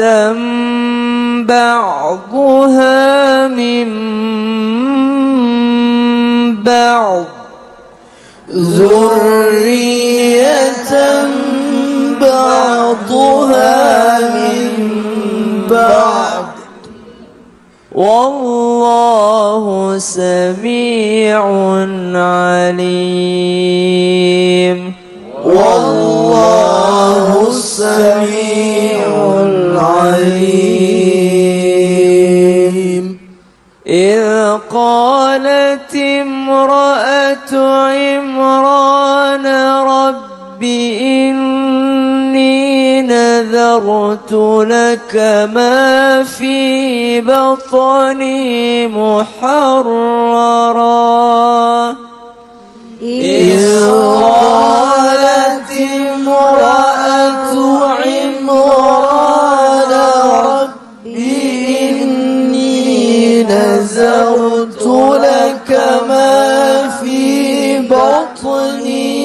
بعضها من بعض ذرية بعضها من بعض والله سميع عليم. والله سميع عليم. إذ قالت امرأة عمران رب إني نذرت لك ما في بطني محررا. إذ قالت امرأة عمران رب إني نذرت لك ما في بطني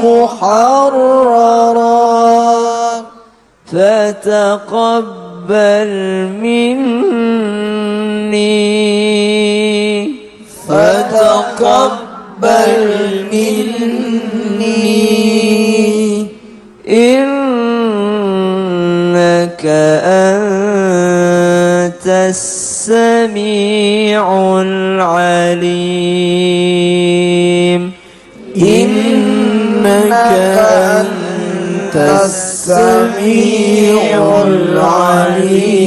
محررا فتقبل مني إنك أنت السميع العليم إنك أنت السميع العليم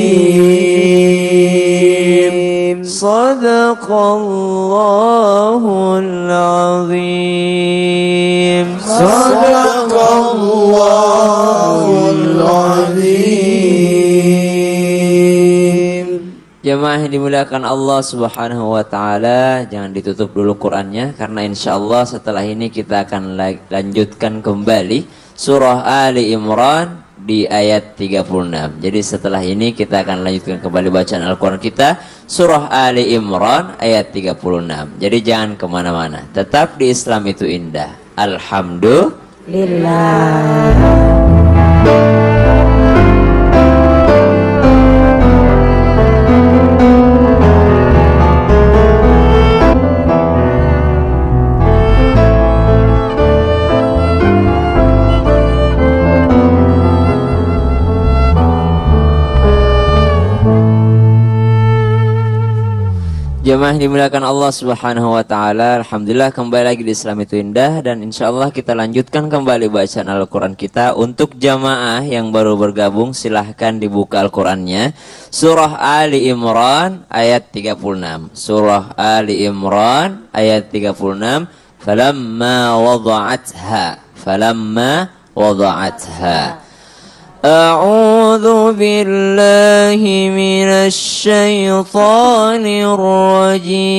صدق الله العظيم صدق الله العظيم. Jamaah yang dimuliakan Allah Subhanahu wa taala, jangan ditutup dulu Qur'annya karena insyaallah setelah ini kita akan lanjutkan kembali surah Ali Imran di ayat 36. Jadi setelah ini kita akan lanjutkan kembali bacaan Al-Quran kita surah Ali Imran ayat 36. Jadi jangan kemana-mana, tetap di Islam itu indah. Alhamdulillah. Jemaah dimuliakan Allah Subhanahu wa taala, alhamdulillah kembali lagi di Islam itu indah dan insyaallah kita lanjutkan kembali bacaan Al-Qur'an kita. Untuk jamaah yang baru bergabung silahkan dibuka Al-Qur'annya. Surah Ali Imran ayat 36. Surah Ali Imran ayat 36. Falamma wada'atha. أعوذ بالله من الشيطان الرجيم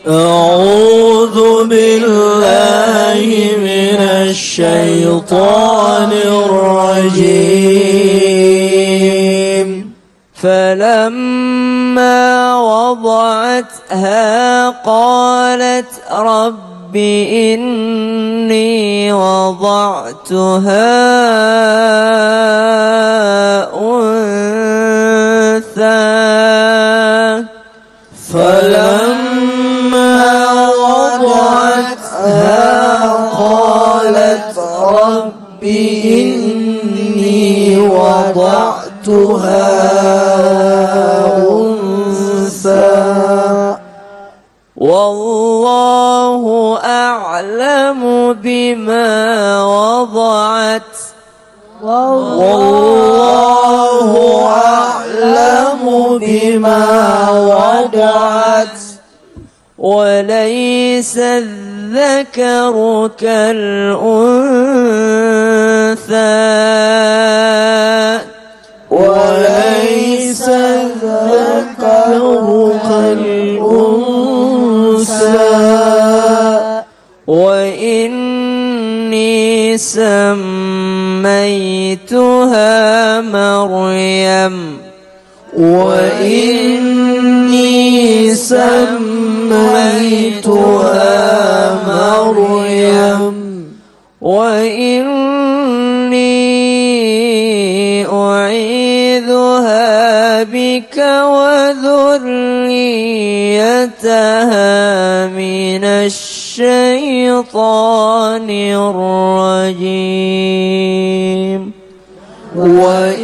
أعوذ بالله من الشيطان الرجيم فلما وضعتها قالت رب إني وضعتها أنثى فلما وضعتها قالت رب إني وضعتها أنثى والله أعلم بما وضعت والله أعلم بما وضعت وليس الذكر كالأنثى وليس الذكر كالأنثى وإني سميتها مريم وإني سميتها مريم وإني أعيذها بك وذريتها من الشيطان الرجيم وإني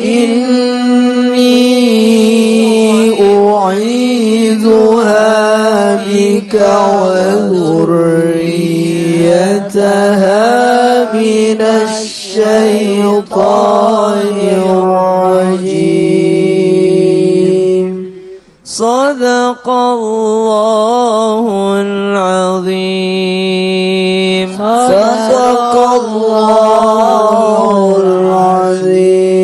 أعيذها بك وذريتها من الشيطان الرجيم صدق الله العظيم صدق الله العظيم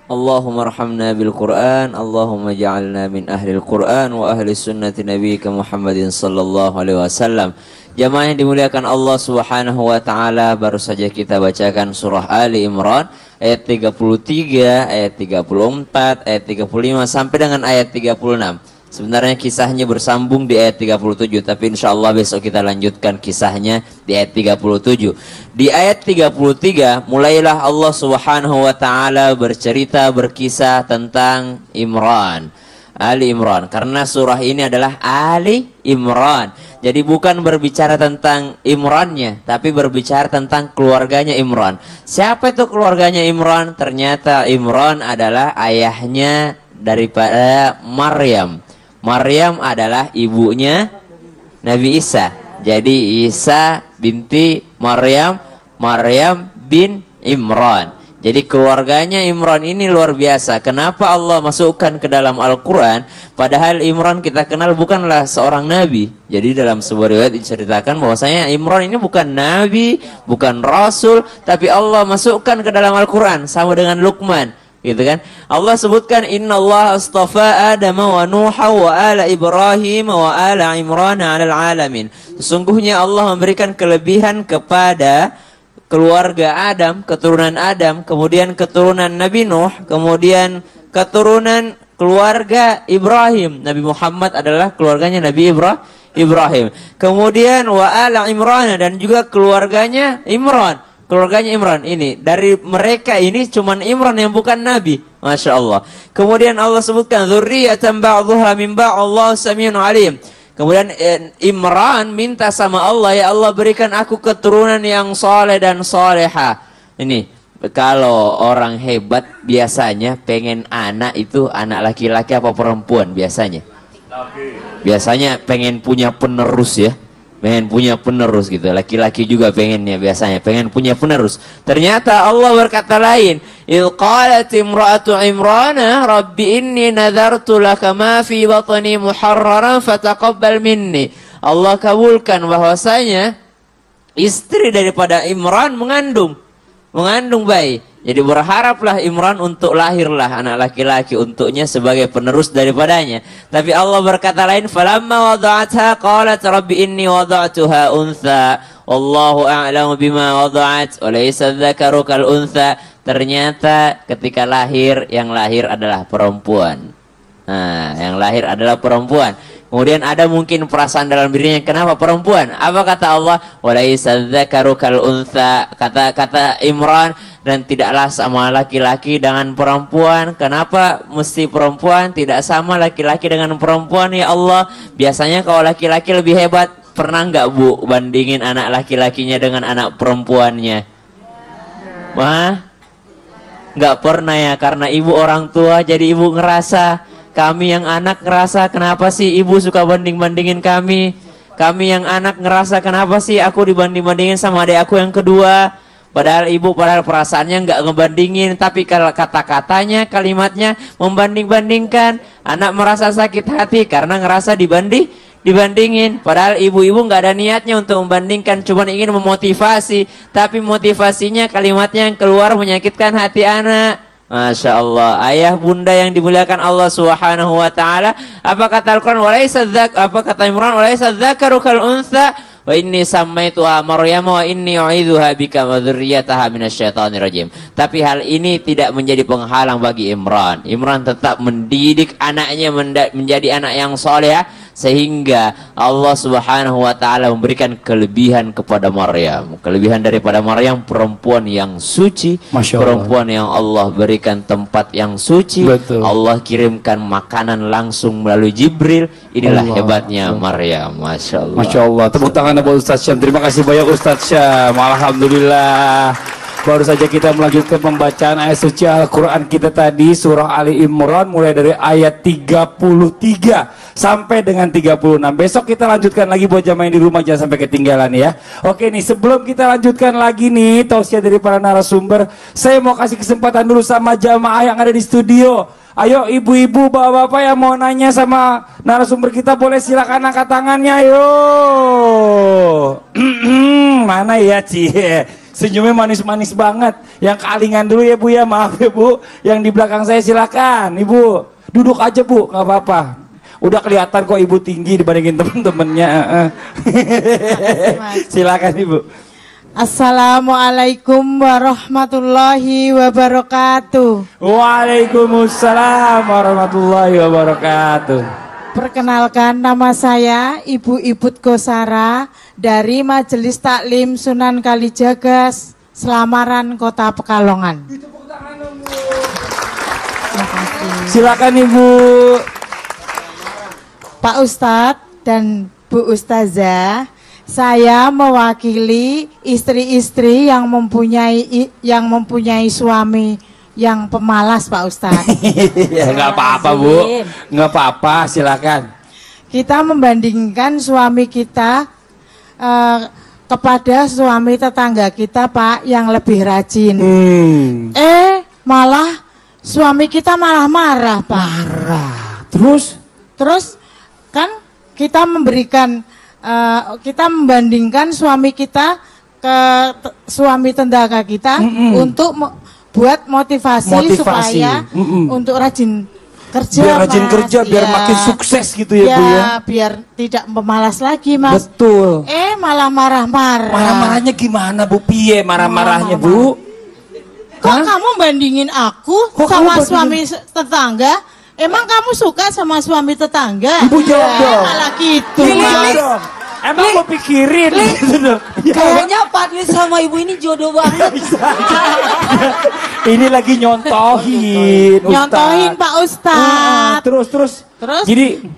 اللهم ارحمنا بالقرآن اللهم اجعلنا من أهل القرآن وأهل سنة نبيك محمد صلى الله عليه وسلم. Jamaah yang dimuliakan Allah Subhanahu wa taala, baru saja kita bacakan surah Ali Imran ayat 33, ayat 34, ayat 35 sampai dengan ayat 36. Sebenarnya kisahnya bersambung di ayat 37, tapi insya Allah besok kita lanjutkan kisahnya di ayat 37. Di ayat 33 mulailah Allah Subhanahu wa taala berkisah tentang Imran, Ali Imran, karena surah ini adalah Ali Imran. Jadi bukan berbicara tentang Imrannya, tapi berbicara tentang keluarganya Imran. Siapa itu keluarganya Imran? Ternyata Imran adalah ayahnya daripada Maryam. Maryam adalah ibunya Nabi Isa. Jadi Isa binti Maryam, Maryam bin Imran. Jadi keluarganya Imran ini luar biasa. Kenapa Allah masukkan ke dalam Al-Quran? Padahal Imran kita kenal bukanlah seorang nabi. Jadi dalam sebuah riwayat diceritakan bahwasanya Imran ini bukan nabi, bukan rasul, tapi Allah masukkan ke dalam Al-Quran sama dengan Luqman. Gitu kan? Allah sebutkan innallaha astafa Adam wa Nuha wa ala Ibrahim wa ala Imran 'alal alamin. Sesungguhnya Allah memberikan kelebihan kepada keluarga Adam, keturunan Adam, kemudian keturunan Nabi Nuh, kemudian keturunan keluarga Ibrahim. Nabi Muhammad adalah keluarganya Nabi Ibrahim. Kemudian wa ala Imran, dan juga keluarganya Imran. Keluarganya Imran ini, dari mereka ini cuman Imran yang bukan Nabi. Masya Allah. Kemudian Allah sebutkan dzurriyyatan ba'dhuha min ba'd, Allah samiun alim. Kemudian Imran minta sama Allah, ya Allah berikan aku keturunan yang soleh dan soleha. Ini kalau orang hebat biasanya pengen anak itu anak laki-laki apa perempuan biasanya? Biasanya pengen punya penerus ya. Pengen punya penerus gitu. Laki-laki juga pengennya biasanya pengen punya penerus. Ternyata Allah berkata lain. Il qalat imra'atu Imrana rabbi inni nadartu laka ma fi batni muharraran fataqabbal minni. Allah kabulkan bahwasanya istri daripada Imran mengandung bayi. Jadi berharaplah Imran untuk lahirlah anak laki-laki untuknya sebagai penerus daripadanya. Tapi Allah berkata lain, falamma wada'atha qalat rabbi inni wada'tuha untha wallahu a'lamu bima wada'at wa laysa dzakaru kal untha. Ternyata ketika lahir, yang lahir adalah perempuan. Nah, yang lahir adalah perempuan. Kemudian ada mungkin perasaan dalam dirinya, kenapa perempuan? Apa kata Allah? Wa laysa dzakaru kal untha. Kata Imran, dan tidaklah sama laki-laki dengan perempuan. Kenapa mesti perempuan? Tidak sama laki-laki dengan perempuan ya Allah. Biasanya kalau laki-laki lebih hebat. Pernah nggak Bu bandingin anak laki-lakinya dengan anak perempuannya? Wah, nggak pernah ya, karena ibu orang tua. Jadi ibu ngerasa, kami yang anak ngerasa, kenapa sih ibu suka banding-bandingin kami? Kami yang anak ngerasa, kenapa sih aku dibanding-bandingin sama adik aku yang kedua? Padahal ibu, padahal perasaannya nggak ngebandingin, tapi kalau kata-katanya, kalimatnya membanding-bandingkan. Anak merasa sakit hati karena ngerasa dibandingin. Padahal ibu-ibu nggak ada niatnya untuk membandingkan, cuma ingin memotivasi. Tapi motivasinya, kalimatnya yang keluar menyakitkan hati anak. Masya Allah. Ayah bunda yang dimuliakan Allah Subhanahu wa taala. Apa kata Al-Quran? Apa kata Imran? Walaysa dzakaru kal untha. Wa inni sammaituha Maryam wa inni u'idzuha bika wa dzurriyyataha minasyaitonir rajim. Tapi hal ini tidak menjadi penghalang bagi Imran. Imran tetap mendidik anaknya menjadi anak yang saleh, sehingga Allah Subhanahu wa taala memberikan kelebihan kepada Maryam. Kelebihan daripada Maryam, perempuan yang suci, perempuan yang Allah berikan tempat yang suci. Betul. Allah kirimkan makanan langsung melalui Jibril. Inilah Allah, hebatnya Maryam. Masya Allah. Masya Allah. Tepuk tangan buat Ustaz Syam. Terima kasih banyak Ustaz Syam. Alhamdulillah. Baru saja kita melanjutkan pembacaan ayat suci Al-Quran kita tadi, surah Ali Imran, mulai dari ayat 33 sampai dengan 36. Besok kita lanjutkan lagi buat jamaah yang di rumah, jangan sampai ketinggalan ya. Oke nih, sebelum kita lanjutkan lagi nih tausiah dari para narasumber, saya mau kasih kesempatan dulu sama jamaah yang ada di studio. Ayo ibu-ibu, bapak-bapak yang mau nanya sama narasumber kita, boleh silakan angkat tangannya. Ayo. Mana ya Cie? Senyumnya manis-manis banget. Yang kealingan dulu ya Bu ya, maaf ya Bu. Yang di belakang saya silakan Ibu. Duduk aja Bu, nggak apa-apa. Udah kelihatan kok Ibu tinggi dibandingin temen-temennya. Silakan Ibu. Assalamualaikum warahmatullahi wabarakatuh. Waalaikumsalam warahmatullahi wabarakatuh. Perkenalkan, nama saya Ibu Ibut Gosara dari Majelis Taklim Sunan Kalijaga, Selamaran, Kota Pekalongan. Silakan Ibu. Pak Ustadz dan Bu Ustazah, saya mewakili istri-istri yang mempunyai suami yang pemalas, Pak Ustadz. Ya nggak apa-apa Bu, nggak apa-apa, silakan. Kita membandingkan suami kita kepada suami tetangga kita, Pak, yang lebih rajin. Malah suami kita malah marah, Pak. Marah. Terus kan kita membandingkan suami kita ke suami tetangga kita untuk buat motivasi supaya untuk rajin kerja, biar rajin Mas. kerja, biar makin sukses gitu ya, Bu ya. Biar tidak memalas lagi, Mas. Betul. Malah marah-marah. Marah-marahnya gimana, Bu? Piye marah-marahnya, Bu? Kok kamu bandingin aku sama suami tetangga? Emang kamu suka sama suami tetangga? Ibu jawab dong. Malah gitu, Jawab dong. Emang mau pikirin gitu dong. Kayaknya Fadli sama ibu ini jodoh banget. Ini lagi nyontohin, Nyontohin Pak Ustadz. Terus. Jadi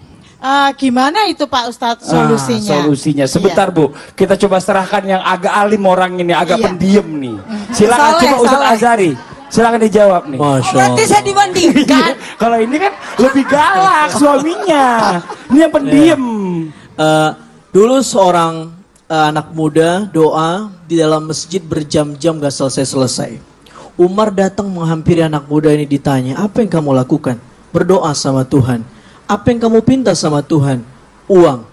gimana itu Pak Ustadz solusinya? Solusinya sebentar Bu, kita coba serahkan yang agak alim orang ini, agak pendiam nih. Silakan coba Ustadz Azhari. Silakan dijawab nih. Berarti saya dibandingkan. Kalau ini kan lebih galak suaminya. Ini yang pendiam. Dulu seorang anak muda doa di dalam masjid berjam-jam gak selesai-selesai. Umar datang menghampiri anak muda ini, ditanya, apa yang kamu lakukan? Berdoa sama Tuhan. Apa yang kamu pinta sama Tuhan? Uang.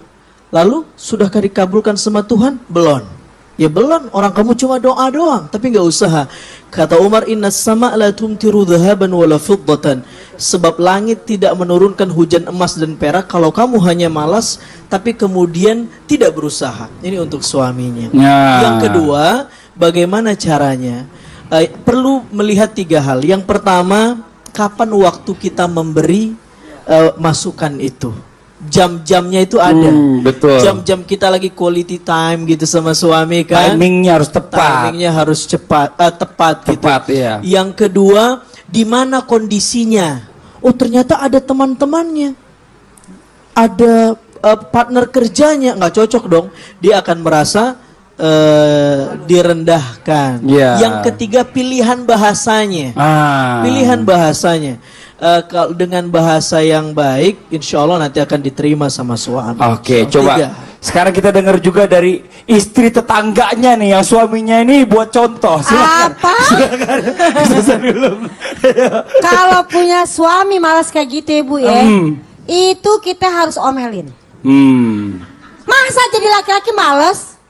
Lalu, sudahkah dikabulkan sama Tuhan? Belum. Ya belum, orang kamu cuma doa doang, tapi nggak usaha. Kata Umar, inna sama' la tumtiru dhahaban wala fiddatan. Sebab langit tidak menurunkan hujan emas dan perak kalau kamu hanya malas, tapi kemudian tidak berusaha. Ini untuk suaminya. Yang kedua, bagaimana caranya? Perlu melihat 3 hal. Yang pertama, kapan waktu kita memberi masukan itu. Jam-jamnya itu ada. Betul. Jam-jam kita lagi quality time gitu sama suami kan. Timingnya harus tepat. Timingnya harus tepat gitu. Ya. Yang kedua, di mana kondisinya? Oh, ternyata ada teman-temannya. Ada partner kerjanya, nggak cocok dong. Dia akan merasa direndahkan. Yang ketiga, pilihan bahasanya. Pilihan bahasanya. Kalau dengan bahasa yang baik, insya Allah nanti akan diterima sama suami. Oke, coba sekarang kita dengar juga dari istri tetangganya nih, yang suaminya ini buat contoh. Silakan. Kalau punya suami malas kayak gitu ya Bu ya, itu kita harus omelin. Masa jadi laki-laki malas?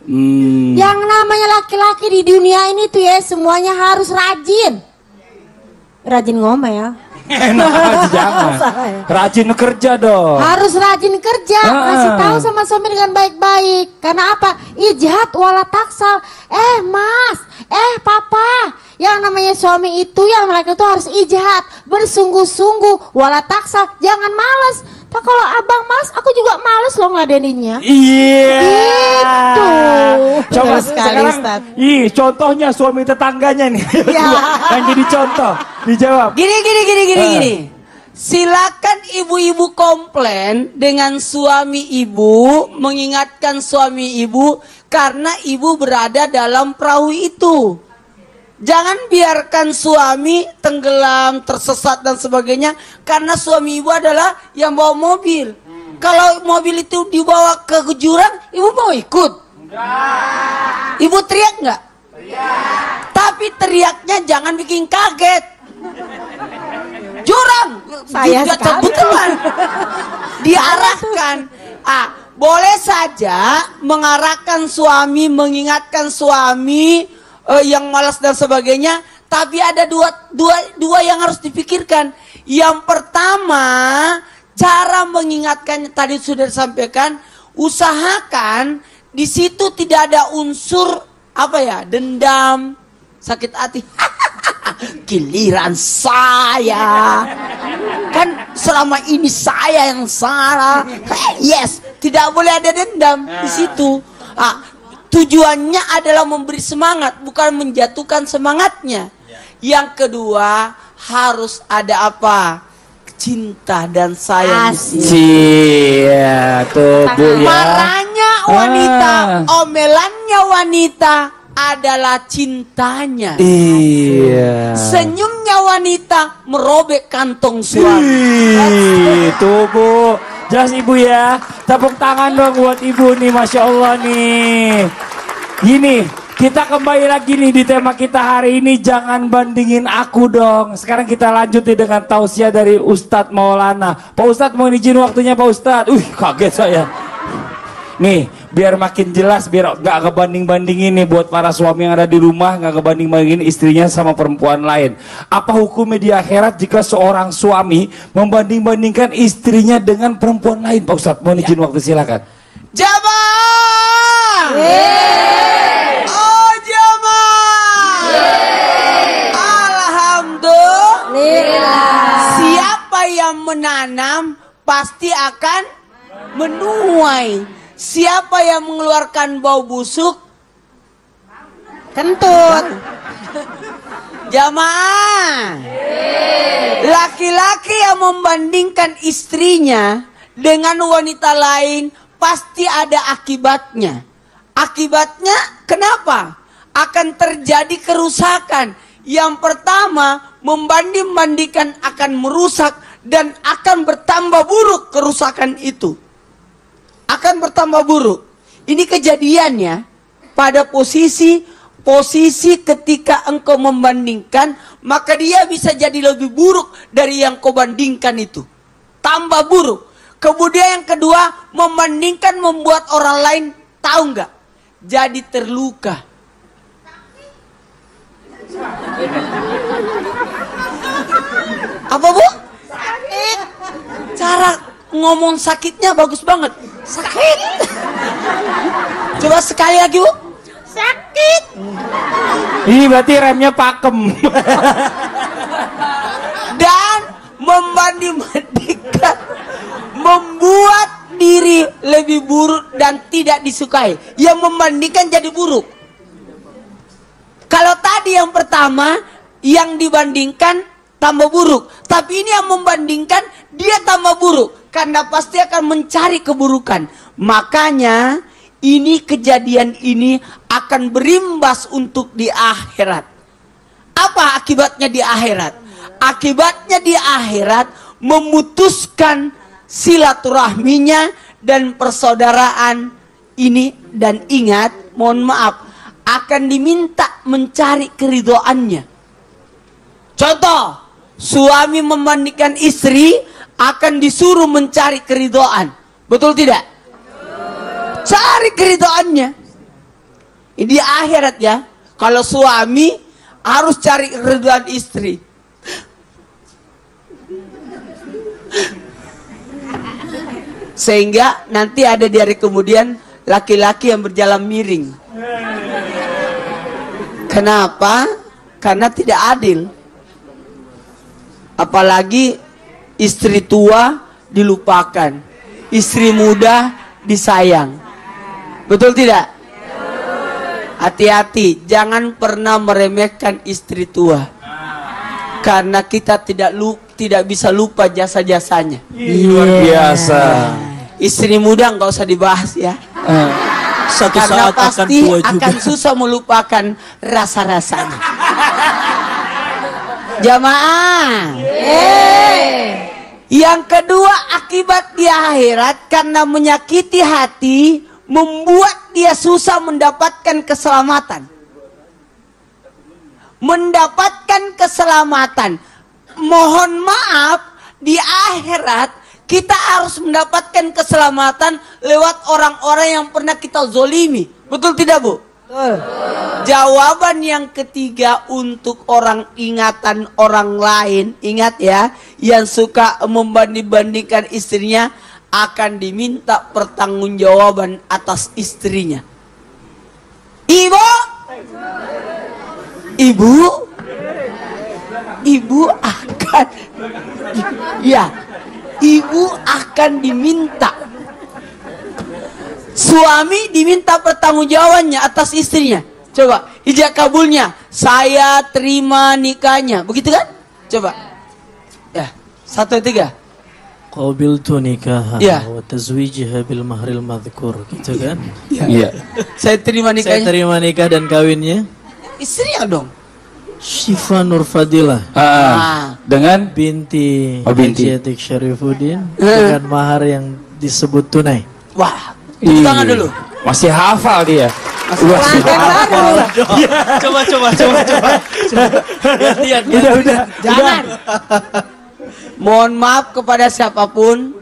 Yang namanya laki-laki di dunia ini tuh ya semuanya harus rajin. Rajin ngomel. Enak, jangan. Rajin kerja dong. Harus rajin kerja, kasih tahu sama suami dengan baik-baik. Karena apa? Ijhat wala taksal. Mas, papa, yang namanya suami itu, yang mereka itu harus ijhat, bersungguh-sungguh, wala taksal, jangan malas. Nah, kalau abang malas, aku juga malas loh ngadeninnya. Iya. Gitu. Coba sekarang, contohnya suami tetangganya nih. Yang jadi contoh, dijawab. Gini. Silakan ibu-ibu komplain dengan suami ibu, mengingatkan suami ibu karena ibu berada dalam perahu itu. Jangan biarkan suami tenggelam, tersesat dan sebagainya karena suami ibu adalah yang bawa mobil. Kalau mobil itu dibawa ke jurang, ibu mau ikut? Enggak. Ibu teriak enggak? Teriak. Tapi teriaknya jangan bikin kaget. Jurang, saya betulan. Diarahkan. Boleh saja mengarahkan suami, mengingatkan suami yang malas dan sebagainya, tapi ada dua yang harus dipikirkan. Yang pertama, cara mengingatkannya tadi sudah disampaikan, usahakan di situ tidak ada unsur apa ya, dendam, sakit hati. Giliran saya, kan selama ini saya yang salah. Yes, tidak boleh ada dendam di situ. Tujuannya adalah memberi semangat, bukan menjatuhkan semangatnya. Yang kedua, harus ada apa? Cinta dan sayang. Iya, tuh Bu ya. Marahnya wanita, omelannya wanita adalah cintanya. Iya. Senyumnya wanita merobek kantong suami. Tuh Bu, jelas Ibu ya. Tepuk tangan dong buat Ibu nih, Masya Allah nih. Gini, kita kembali lagi nih di tema kita hari ini, jangan bandingin aku dong. Sekarang kita lanjut nih dengan tausiah dari Ustadz Maulana. Pak Ustadz mau izin waktunya Pak Ustadz. Kaget saya. Nih, biar makin jelas, biar gak kebanding-bandingin nih buat para suami yang ada di rumah, gak kebanding-bandingin istrinya sama perempuan lain. Apa hukumnya di akhirat jika seorang suami membanding-bandingkan istrinya dengan perempuan lain? Pak Ustadz, mau izin waktu silakan. Jamaah! Oh jamaah! Alhamdulillah. Siapa yang menanam pasti akan menuai. Siapa yang mengeluarkan bau busuk? Kentut. Jamaah. Laki-laki yang membandingkan istrinya dengan wanita lain pasti ada akibatnya. Akibatnya kenapa? Akan terjadi kerusakan. Yang pertama, membanding-bandingkan akan merusak dan akan bertambah buruk kerusakan itu. Akan bertambah buruk. Ini kejadiannya pada posisi ketika engkau membandingkan, maka dia bisa jadi lebih buruk dari yang kau bandingkan itu. Tambah buruk. Kemudian yang kedua, membandingkan membuat orang lain tahu nggak? Jadi terluka. Apa Bu? Sakit. Cara ngomong sakitnya bagus banget. Sakit. Coba sekali lagi Bu. Sakit. Ini berarti remnya pakem. Dan membanding-bandingkan membuat diri lebih buruk dan tidak disukai. Yang membandingkan jadi buruk. Kalau tadi yang pertama, yang dibandingkan tambah buruk. Tapi ini yang membandingkan, dia tambah buruk. Karena pasti akan mencari keburukan. Makanya ini kejadian ini akan berimbas untuk di akhirat. Apa akibatnya di akhirat? Akibatnya di akhirat memutuskan silaturahminya dan persaudaraan ini. Dan ingat, mohon maaf, akan diminta mencari keridhoannya. Contoh, suami membandingkan istri akan disuruh mencari keridhaan. Betul tidak? Cari keridhaannya. Ini di akhirat ya. Kalau suami harus cari keridhaan istri. Sehingga nanti ada di hari kemudian laki-laki yang berjalan miring. Kenapa? Karena tidak adil. Apalagi istri tua dilupakan, istri muda disayang. Betul tidak? Hati-hati, jangan pernah meremehkan istri tua. Karena kita tidak bisa lupa jasa-jasanya. Luar biasa. Istri muda nggak usah dibahas ya. Satu Karena saat akan pasti tua juga. akan susah melupakan rasa-rasanya. Jamaah. Yang kedua, akibat di akhirat karena menyakiti hati membuat dia susah mendapatkan keselamatan. Mendapatkan keselamatan. Mohon maaf, di akhirat kita harus mendapatkan keselamatan lewat orang-orang yang pernah kita zolimi. Betul tidak Bu? Betul. Jawaban yang ketiga untuk orang ingatan orang lain. Ingat ya, yang suka membanding-bandingkan istrinya akan diminta pertanggungjawaban atas istrinya. Ibu, Ibu akan ya, ibu akan diminta. Suami diminta pertanggungjawabannya atas istrinya. Coba, ijab kabulnya, saya terima nikahnya. Begitu kan? Coba. Ya, 1, 3. Qabiltu nikaha Ya. wa tazwijaha bil mahril madhkur, gitu kan? Iya. Saya terima Saya nikahnya. terima nikah dan kawinnya Istrinya dong. Syifa Nur Fadilah Dengan binti binti. Haji Atik Syarifuddin dengan mahar yang disebut tunai. Wah, tepuk tangan dulu. Masih hafal dia. Coba. Lihat. Udah. Jangan. Mohon maaf kepada siapapun,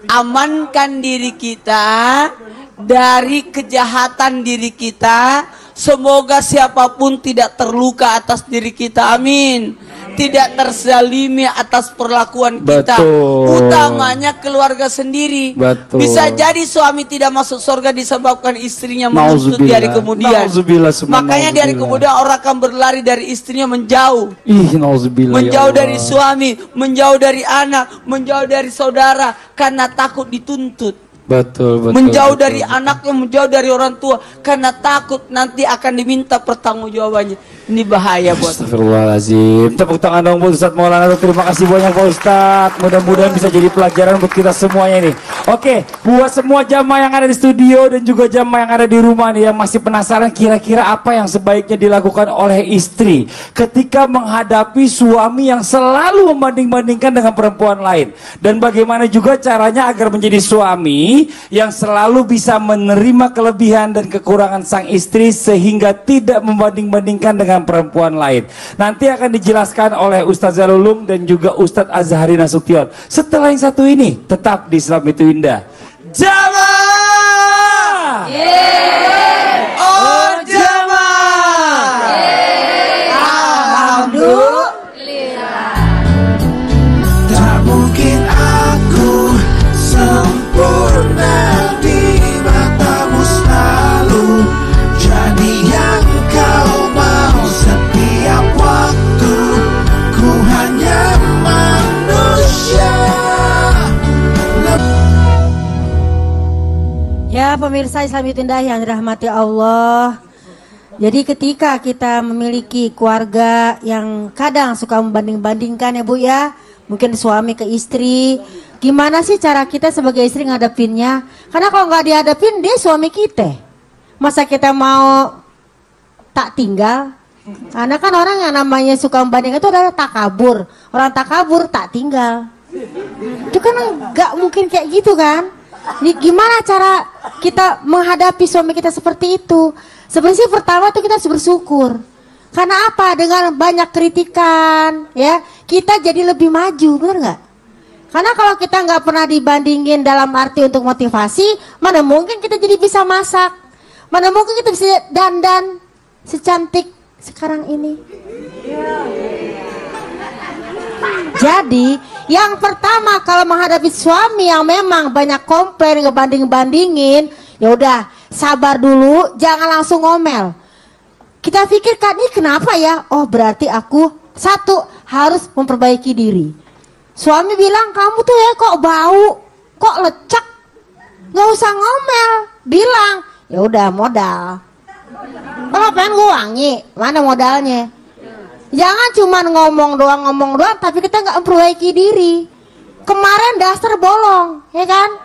amankan diri kita dari kejahatan diri kita. Semoga siapapun tidak terluka atas diri kita, amin. Tidak terzalimi atas perlakuan kita. Betul. Utamanya keluarga sendiri. Betul. Bisa jadi suami tidak masuk surga disebabkan istrinya menuntut di hari kemudian. Nauzubillah, summa Makanya di hari nauzubillah. kemudian orang akan berlari dari istrinya menjauh. Ih, nauzubillah. Menjauh ya dari Allah. suami, menjauh dari anak, menjauh dari saudara, karena takut dituntut. Betul. Menjauh dari anaknya, menjauh dari orang tua, karena takut nanti akan diminta pertanggungjawabannya. Ini bahaya buat. Astagfirullahaladzim. Tepuk tangan dong buat Ustadz Maulana. Terima kasih banyak Pak Ustadz. Mudah-mudahan bisa jadi pelajaran buat kita semuanya nih. Oke, buat semua jamaah yang ada di studio dan juga jamaah yang ada di rumah nih yang masih penasaran kira-kira apa yang sebaiknya dilakukan oleh istri ketika menghadapi suami yang selalu membanding-bandingkan dengan perempuan lain, dan bagaimana juga caranya agar menjadi suami yang selalu bisa menerima kelebihan dan kekurangan sang istri sehingga tidak membanding-bandingkan dengan perempuan lain. Nanti akan dijelaskan oleh Ustaz Zalulung dan juga Ustaz Azhari Nasution. Setelah yang satu ini, tetap di Islam itu indah. Jamaah! Oh jamaah! Alhamdulillah. Tak mungkin aku sempurna di matamu selalu. Jadi yang kau mau setiap waktu. Ku hanya manusia. Ya pemirsa Islam itu indah yang dirahmati Allah. Jadi ketika kita memiliki keluarga yang kadang suka membanding-bandingkan ya Bu ya, mungkin suami ke istri, gimana sih cara kita sebagai istri ngadepinnya? Karena kalau nggak dihadapin dia suami kita, masa kita mau tak tinggal? Karena kan orang yang namanya suka membandingkan itu adalah takabur. Orang takabur tak tinggal. Itu kan nggak mungkin kayak gitu kan? Jadi gimana cara kita menghadapi suami kita seperti itu? Sebenarnya pertama tuh kita harus bersyukur. Karena apa? Dengan banyak kritikan, ya kita jadi lebih maju, benar nggak? Karena kalau kita nggak pernah dibandingin dalam arti untuk motivasi, mana mungkin kita jadi bisa masak, mana mungkin kita bisa dandan secantik sekarang ini. Jadi yang pertama kalau menghadapi suami yang memang banyak komplain, ngebanding-bandingin, ya udah sabar dulu, jangan langsung ngomel. Kita pikirkan ini kenapa ya? Oh berarti aku satu harus memperbaiki diri. Suami bilang kamu tuh ya kok bau, kok lecek, nggak usah ngomel, bilang ya udah modal. Kalau pengen gue wangi, mana modalnya? Jangan cuma ngomong doang, tapi kita nggak memperbaiki diri. Kemarin daster bolong, ya kan?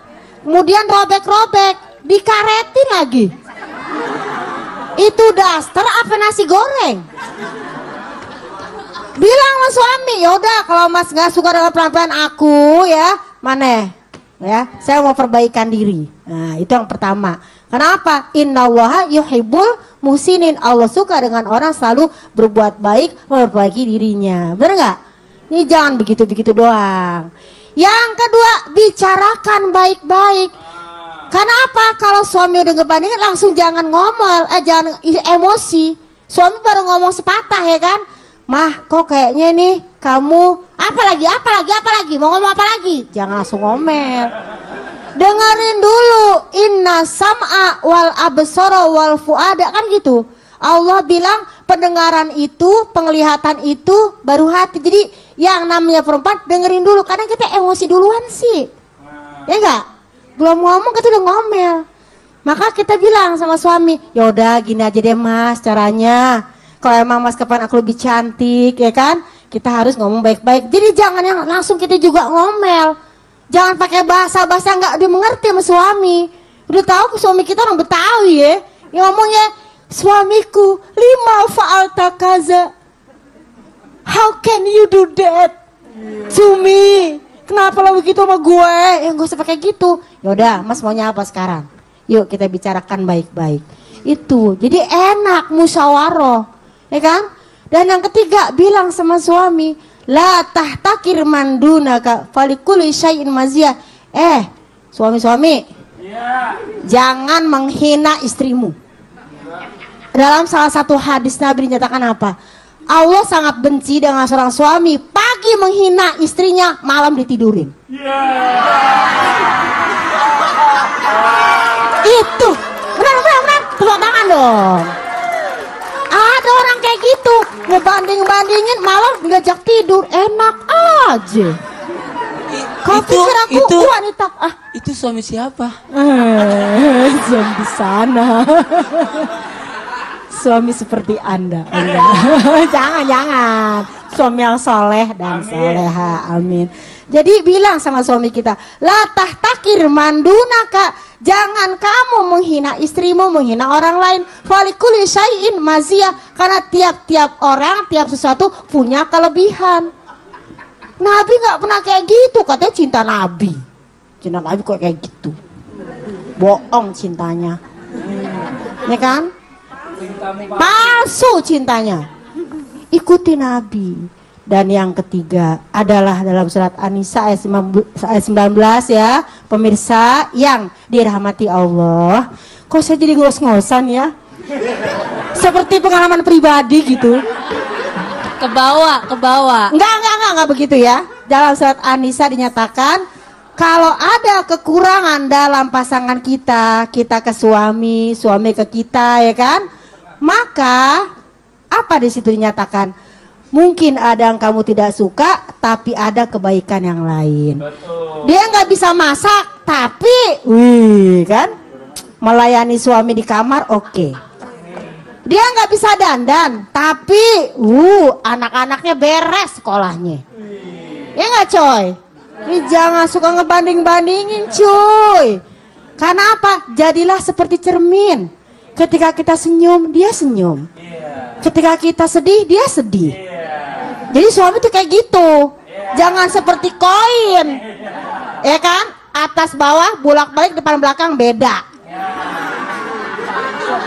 Kemudian robek-robek, dikaretin lagi. Itu daster apa nasi goreng? Bilang sama suami, yaudah kalau mas nggak suka dengan penampilan aku ya, mana? Ya, saya mau perbaikan diri. Nah, itu yang pertama. Kenapa? Innallaha yuhibbul muhsinin. Allah suka dengan orang selalu berbuat baik, memperbaiki dirinya. Benar nggak? Ini jangan begitu-begitu doang. Yang kedua, bicarakan baik-baik. Karena apa? Kalau suami udah ngebandingin langsung jangan ngomel, jangan emosi. Suami baru ngomong sepatah ya kan? Mah, kok kayaknya nih kamu apalagi? Mau ngomong apa lagi? Jangan langsung ngomel. Dengerin dulu, inna sam'a wal absara wal fuada, kan gitu. Allah bilang pendengaran itu, penglihatan itu baru hati. Jadi yang namanya perempuan dengerin dulu. Kadang kita emosi duluan sih. Ya enggak? Belum ngomong kita udah ngomel. Maka kita bilang sama suami, yaudah gini aja deh mas caranya. Kalau emang mas kapan aku lebih cantik ya kan, kita harus ngomong baik-baik. Jadi jangan yang langsung kita juga ngomel. Jangan pakai bahasa-bahasa nggak dimengerti sama suami. Udah tahu suami kita orang Betawi ya, yang ngomongnya suamiku lima fa'alta kaza. How can you do that to me? Kenapa lo begitu sama gue? Ya gak usah pakai gitu. Yaudah mas maunya apa sekarang? Yuk kita bicarakan baik-baik. Itu jadi enak musyawarah, ya kan? Dan yang ketiga bilang sama suami, la tahtakir mandunaka falikuli syai'in maziyah. Suami-suami, jangan menghina istrimu. Dalam salah satu hadis Nabi dinyatakan apa? Allah sangat benci dengan seorang suami pagi menghina istrinya, malam ditidurin. Itu benar, tepuk tangan dong. Ada orang kayak gitu, ngebanding-bandingin malah ngajak tidur, enak aja. Kau pikir aku wanita? Itu suami siapa? Suami di sana. Suami seperti Anda. Jangan. Suami yang soleh dan soleha. Amin. Jadi bilang sama suami kita, la tahtakir mandunaka, jangan kamu menghina istrimu, menghina orang lain. Falikuli syai'in maziyah, karena tiap-tiap orang, tiap sesuatu punya kelebihan. Nabi nggak pernah kayak gitu, katanya cinta Nabi. Cinta Nabi kok kayak gitu? Bohong cintanya, ya kan? Palsu cintanya. Ikuti Nabi. Dan yang ketiga adalah dalam surat An-Nisa ayat 19 ya, pemirsa yang dirahmati Allah. Kok saya jadi ngos-ngosan ya? Seperti pengalaman pribadi gitu. Kebawa. Enggak begitu ya. Dalam surat An-Nisa dinyatakan kalau ada kekurangan dalam pasangan kita ke suami ke kita ya kan? Maka apa di situ dinyatakan? Mungkin ada yang kamu tidak suka, tapi ada kebaikan yang lain. Betul. Dia nggak bisa masak, tapi, kan, melayani suami di kamar, oke. Dia nggak bisa dandan, tapi, anak-anaknya beres sekolahnya. Ya nggak, coy? Ini jangan suka ngebanding-bandingin, cuy. Karena apa? Jadilah seperti cermin. Ketika kita senyum, dia senyum. Ketika kita sedih, dia sedih. Jadi suami tuh kayak gitu. Jangan seperti koin. Ya kan? Atas bawah, bolak-balik, depan belakang beda.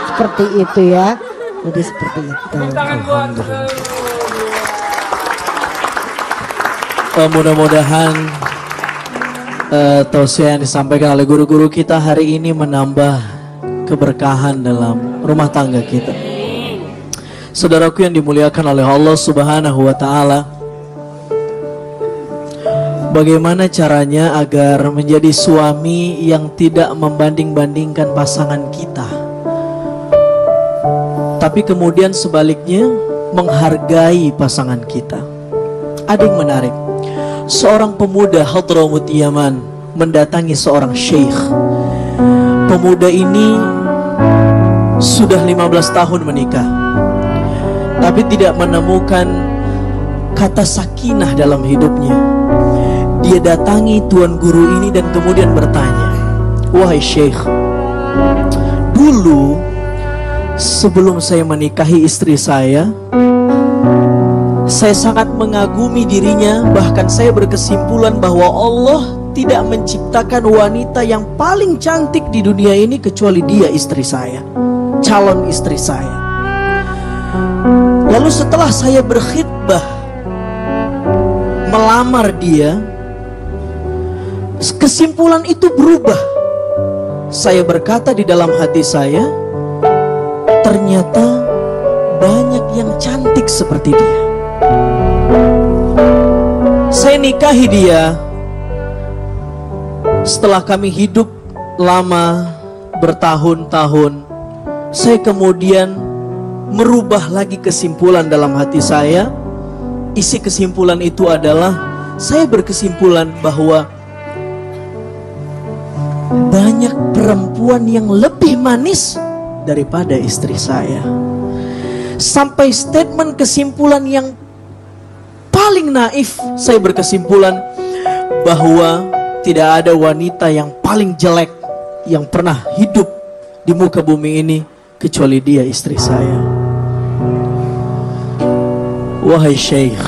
Seperti itu ya. Jadi seperti itu. Mudah-mudahan tausiah yang disampaikan oleh guru-guru kita hari ini menambah keberkahan dalam rumah tangga kita. Saudaraku yang dimuliakan oleh Allah Subhanahu wa Ta'ala, bagaimana caranya agar menjadi suami yang tidak membanding-bandingkan pasangan kita, tapi kemudian sebaliknya menghargai pasangan kita? Ada yang menarik. Seorang pemuda Hadramut Yaman mendatangi seorang syekh. Pemuda ini sudah 15 tahun menikah, tapi tidak menemukan kata sakinah dalam hidupnya. Dia datangi tuan guru ini dan kemudian bertanya, wahai syekh, dulu sebelum saya menikahi istri saya sangat mengagumi dirinya. Bahkan saya berkesimpulan bahwa Allah tidak menciptakan wanita yang paling cantik di dunia ini kecuali dia, istri saya, calon istri saya. Lalu setelah saya berkhidbah melamar dia, kesimpulan itu berubah. Saya berkata di dalam hati saya, ternyata banyak yang cantik seperti dia. Saya nikahi dia. Setelah kami hidup lama bertahun-tahun, saya kemudian merubah lagi kesimpulan dalam hati saya. Isi kesimpulan itu adalah saya berkesimpulan bahwa banyak perempuan yang lebih manis daripada istri saya. Sampai statement kesimpulan yang paling naif, saya berkesimpulan bahwa tidak ada wanita yang paling jelek yang pernah hidup di muka bumi ini kecuali dia, istri saya. Wahai Syekh,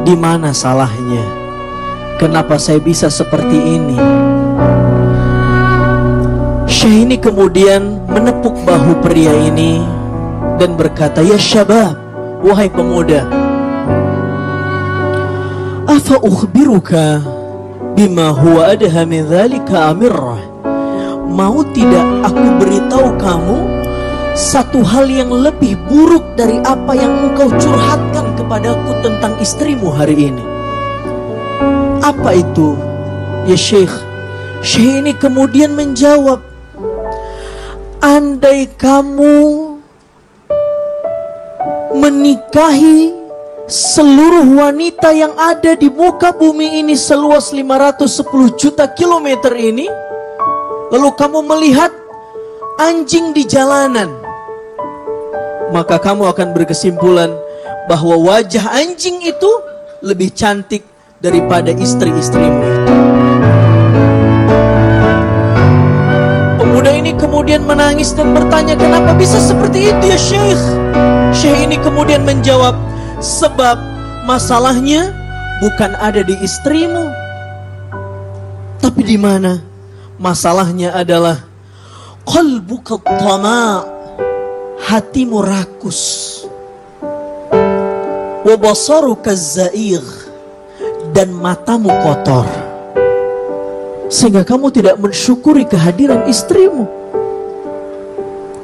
di mana salahnya? Kenapa saya bisa seperti ini? Syekh ini kemudian menepuk bahu pria ini dan berkata, ya syabab, wahai pemuda, afa ukhbiruka bima huwa adha min dhalika amirrah. Mau tidak aku beritahu kamu satu hal yang lebih buruk dari apa yang engkau curhatkan kepadaku tentang istrimu hari ini? Apa itu, ya Syekh? Syekh ini kemudian menjawab, andai kamu menikahi seluruh wanita yang ada di muka bumi ini seluas 510 juta kilometer ini, lalu kamu melihat anjing di jalanan, maka kamu akan berkesimpulan bahwa wajah anjing itu lebih cantik daripada istri-istrimu itu. Pemuda ini kemudian menangis dan bertanya, kenapa bisa seperti itu ya Syekh? Syekh ini kemudian menjawab, sebab masalahnya bukan ada di istrimu, tapi di mana? Masalahnya adalah qalbuka tama', hatimu rakus, wa basaruka za'igh, dan matamu kotor, sehingga kamu tidak mensyukuri kehadiran istrimu.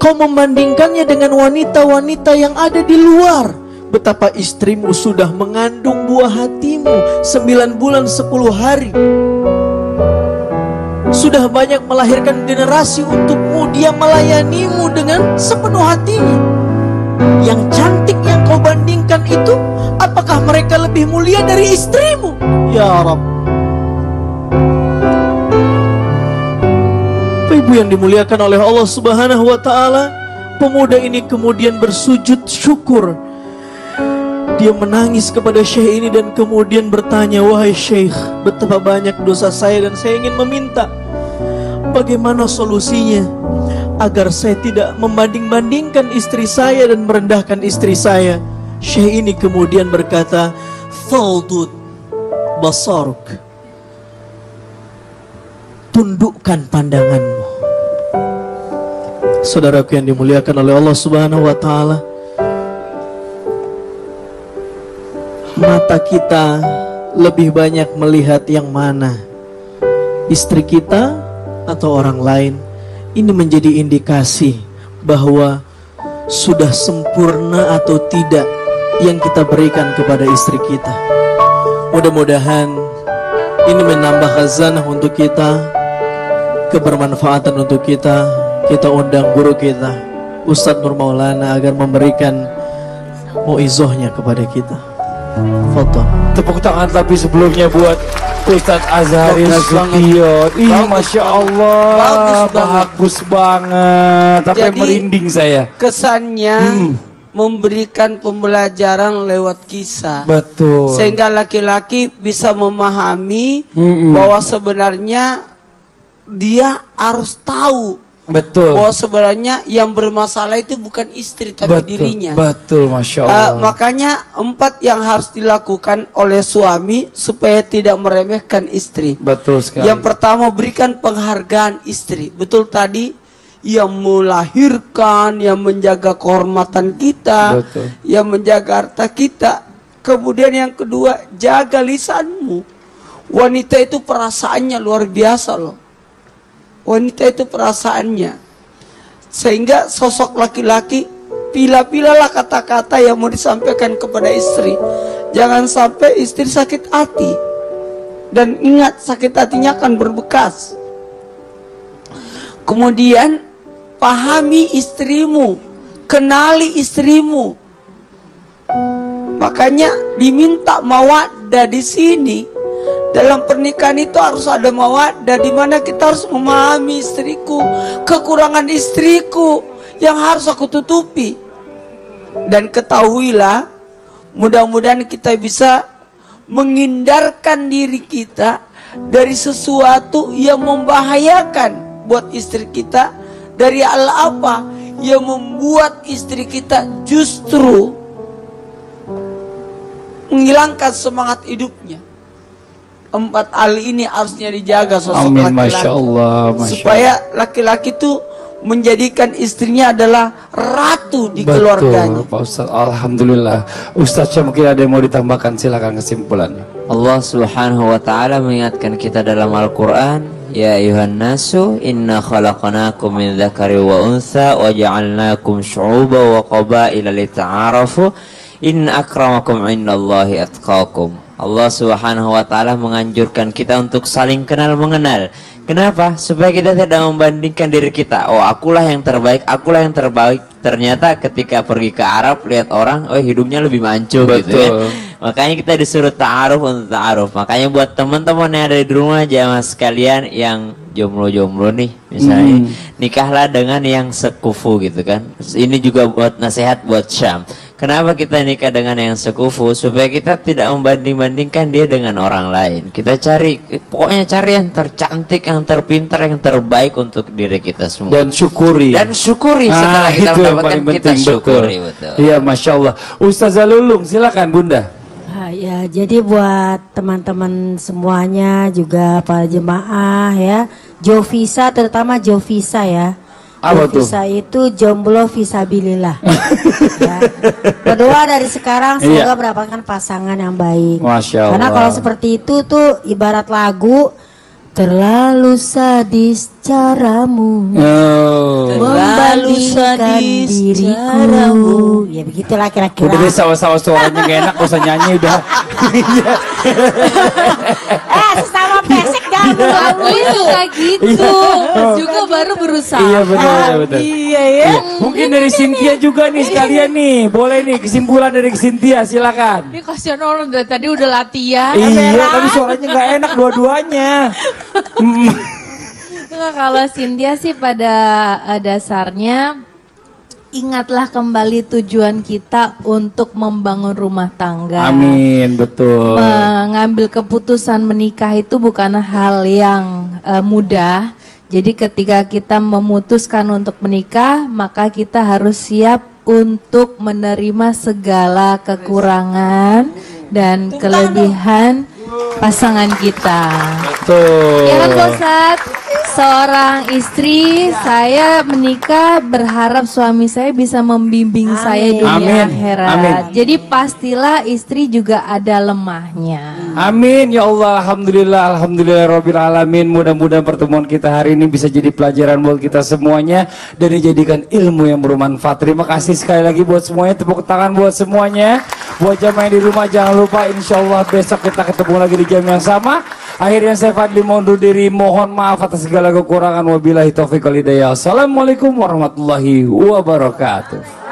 Kau membandingkannya dengan wanita-wanita yang ada di luar. Betapa istrimu sudah mengandung buah hatimu 9 bulan 10 hari. Sudah banyak melahirkan generasi untukmu. Dia melayanimu dengan sepenuh hatinya. Yang cantik yang kau bandingkan itu, apakah mereka lebih mulia dari istrimu? Ya Rabb. Ibu yang dimuliakan oleh Allah Subhanahu wa ta'ala, pemuda ini kemudian bersujud syukur. Dia menangis kepada Syekh ini dan kemudian bertanya, wahai Syekh, betapa banyak dosa saya dan saya ingin meminta bagaimana solusinya agar saya tidak membanding-bandingkan istri saya dan merendahkan istri saya. Syekh ini kemudian berkata, fawdud basaruk, tundukkan pandanganmu. Saudaraku yang dimuliakan oleh Allah Subhanahu wa ta'ala, mata kita lebih banyak melihat yang mana? Istri kita atau orang lain? Ini menjadi indikasi bahwa sudah sempurna atau tidak yang kita berikan kepada istri kita. Mudah-mudahan ini menambah khazanah untuk kita, kebermanfaatan untuk kita. Kita undang guru kita, Ustadz Nur Maulana, agar memberikan mu'izohnya kepada kita. Foto. Tepuk tangan tapi sebelumnya buat Ustadz Azhari Nasution. Ih, Masya Allah, bagus banget. Sampai merinding saya. Kesannya memberikan pembelajaran lewat kisah. Betul. Sehingga laki-laki bisa memahami bahwa sebenarnya dia harus tahu. Betul. Bahwa sebenarnya yang bermasalah itu bukan istri tapi dirinya. Betul, Masya Allah. Makanya 4 yang harus dilakukan oleh suami supaya tidak meremehkan istri. Betul sekali. Yang pertama, berikan penghargaan istri. Betul tadi, yang melahirkan, yang menjaga kehormatan kita, betul, yang menjaga harta kita. Kemudian yang kedua, jaga lisanmu. Wanita itu perasaannya luar biasa loh. Wanita itu perasaannya. Sehingga sosok laki-laki, pilah-pilahlah kata-kata yang mau disampaikan kepada istri. Jangan sampai istri sakit hati. Dan ingat, sakit hatinya akan berbekas. Kemudian pahami istrimu. kenali istrimu. Makanya diminta mawaddah di sini. Dalam pernikahan itu harus ada mawaddah, di mana kita harus memahami istriku, kekurangan istriku yang harus aku tutupi. Dan ketahuilah, mudah-mudahan kita bisa menghindarkan diri kita dari sesuatu yang membahayakan buat istri kita, dari hal apa yang membuat istri kita justru menghilangkan semangat hidupnya. 4 hal ini harusnya dijaga sosok laki-laki. Supaya laki-laki itu menjadikan istrinya adalah ratu di keluarganya. Pak Ustaz, alhamdulillah. Ustaz, mungkin ada yang mau ditambahkan, silakan kesimpulannya. Allah Subhanahu wa taala mengingatkan kita dalam Al-Qur'an, ya ayuhan nasu inna khalaqnakum min dzakari wa untha wa ja'alnakum syu'uban wa qabaila lita'arafu inna akramakum indallahi atqakum. Allah Subhanahu wa taala menganjurkan kita untuk saling kenal mengenal. Kenapa? Supaya kita tidak membandingkan diri kita. Oh, akulah yang terbaik, akulah yang terbaik. Ternyata ketika pergi ke Arab lihat orang, oh hidupnya lebih mancung gitu ya. Makanya kita disuruh ta'aruf untuk ta'aruf. Makanya buat teman-teman yang ada di rumah, jamaah sekalian yang jomblo-jomblo nih, misalnya nikahlah dengan yang sekufu gitu kan. Ini juga buat nasihat buat Syam. Kenapa kita nikah dengan yang sekufu? Supaya kita tidak membanding-bandingkan dia dengan orang lain. Kita cari, pokoknya cari yang tercantik, yang terpintar, yang terbaik untuk diri kita semua. Dan syukuri. Dan syukuri setelah kita mendapatkan, kita syukuri. Betul. Iya, Masya Allah. Ustazah Lulung, silakan Bunda. Ya, jadi buat teman-teman semuanya juga para jemaah ya, Jovisa, terutama Jovisa ya. Apa Jovisa itu jomblo visabilillah. Ya. Berdoa dari sekarang semoga mendapatkan pasangan yang baik. Masya Allah. Karena kalau seperti itu tuh ibarat lagu, terlalu sadis caramu membandingkan diriku. Ya begitulah kira-kira. Udah deh, sama-sama suaranya gak enak, usah nyanyi udah. Sesama pesek jangan Aku suka gitu. Juga baru berusaha. Iya betul. Iya ya. Mungkin dari Cynthia juga nih sekalian nih. Boleh nih kesimpulan dari Cynthia, silakan. Ini kasihan orang dari tadi udah latihan. Iya, tapi suaranya gak enak dua-duanya. Kalau Cynthia sih pada dasarnya ingatlah kembali tujuan kita untuk membangun rumah tangga. Amin, betul. Mengambil keputusan menikah itu bukan hal yang mudah. Jadi ketika kita memutuskan untuk menikah, maka kita harus siap untuk menerima segala kekurangan dan kelebihan pasangan kita. Betul. Ya kan Pak Ustadz? Seorang istri, saya menikah berharap suami saya bisa membimbing saya dunia akhirat. Jadi pastilah istri juga ada lemahnya. Amin ya Allah, alhamdulillah, alhamdulillah alamin. Mudah-mudahan pertemuan kita hari ini bisa jadi pelajaran buat kita semuanya dan dijadikan ilmu yang bermanfaat. Terima kasih sekali lagi buat semuanya, tepuk tangan buat semuanya. Buat jamaah yang di rumah jangan lupa, insya Allah besok kita ketemu lagi di jam yang sama. Akhirnya saya Fadli mundur diri, mohon maaf atas segala kekurangan. Wabillahi taufiq wal hidayah. Assalamualaikum warahmatullahi wabarakatuh.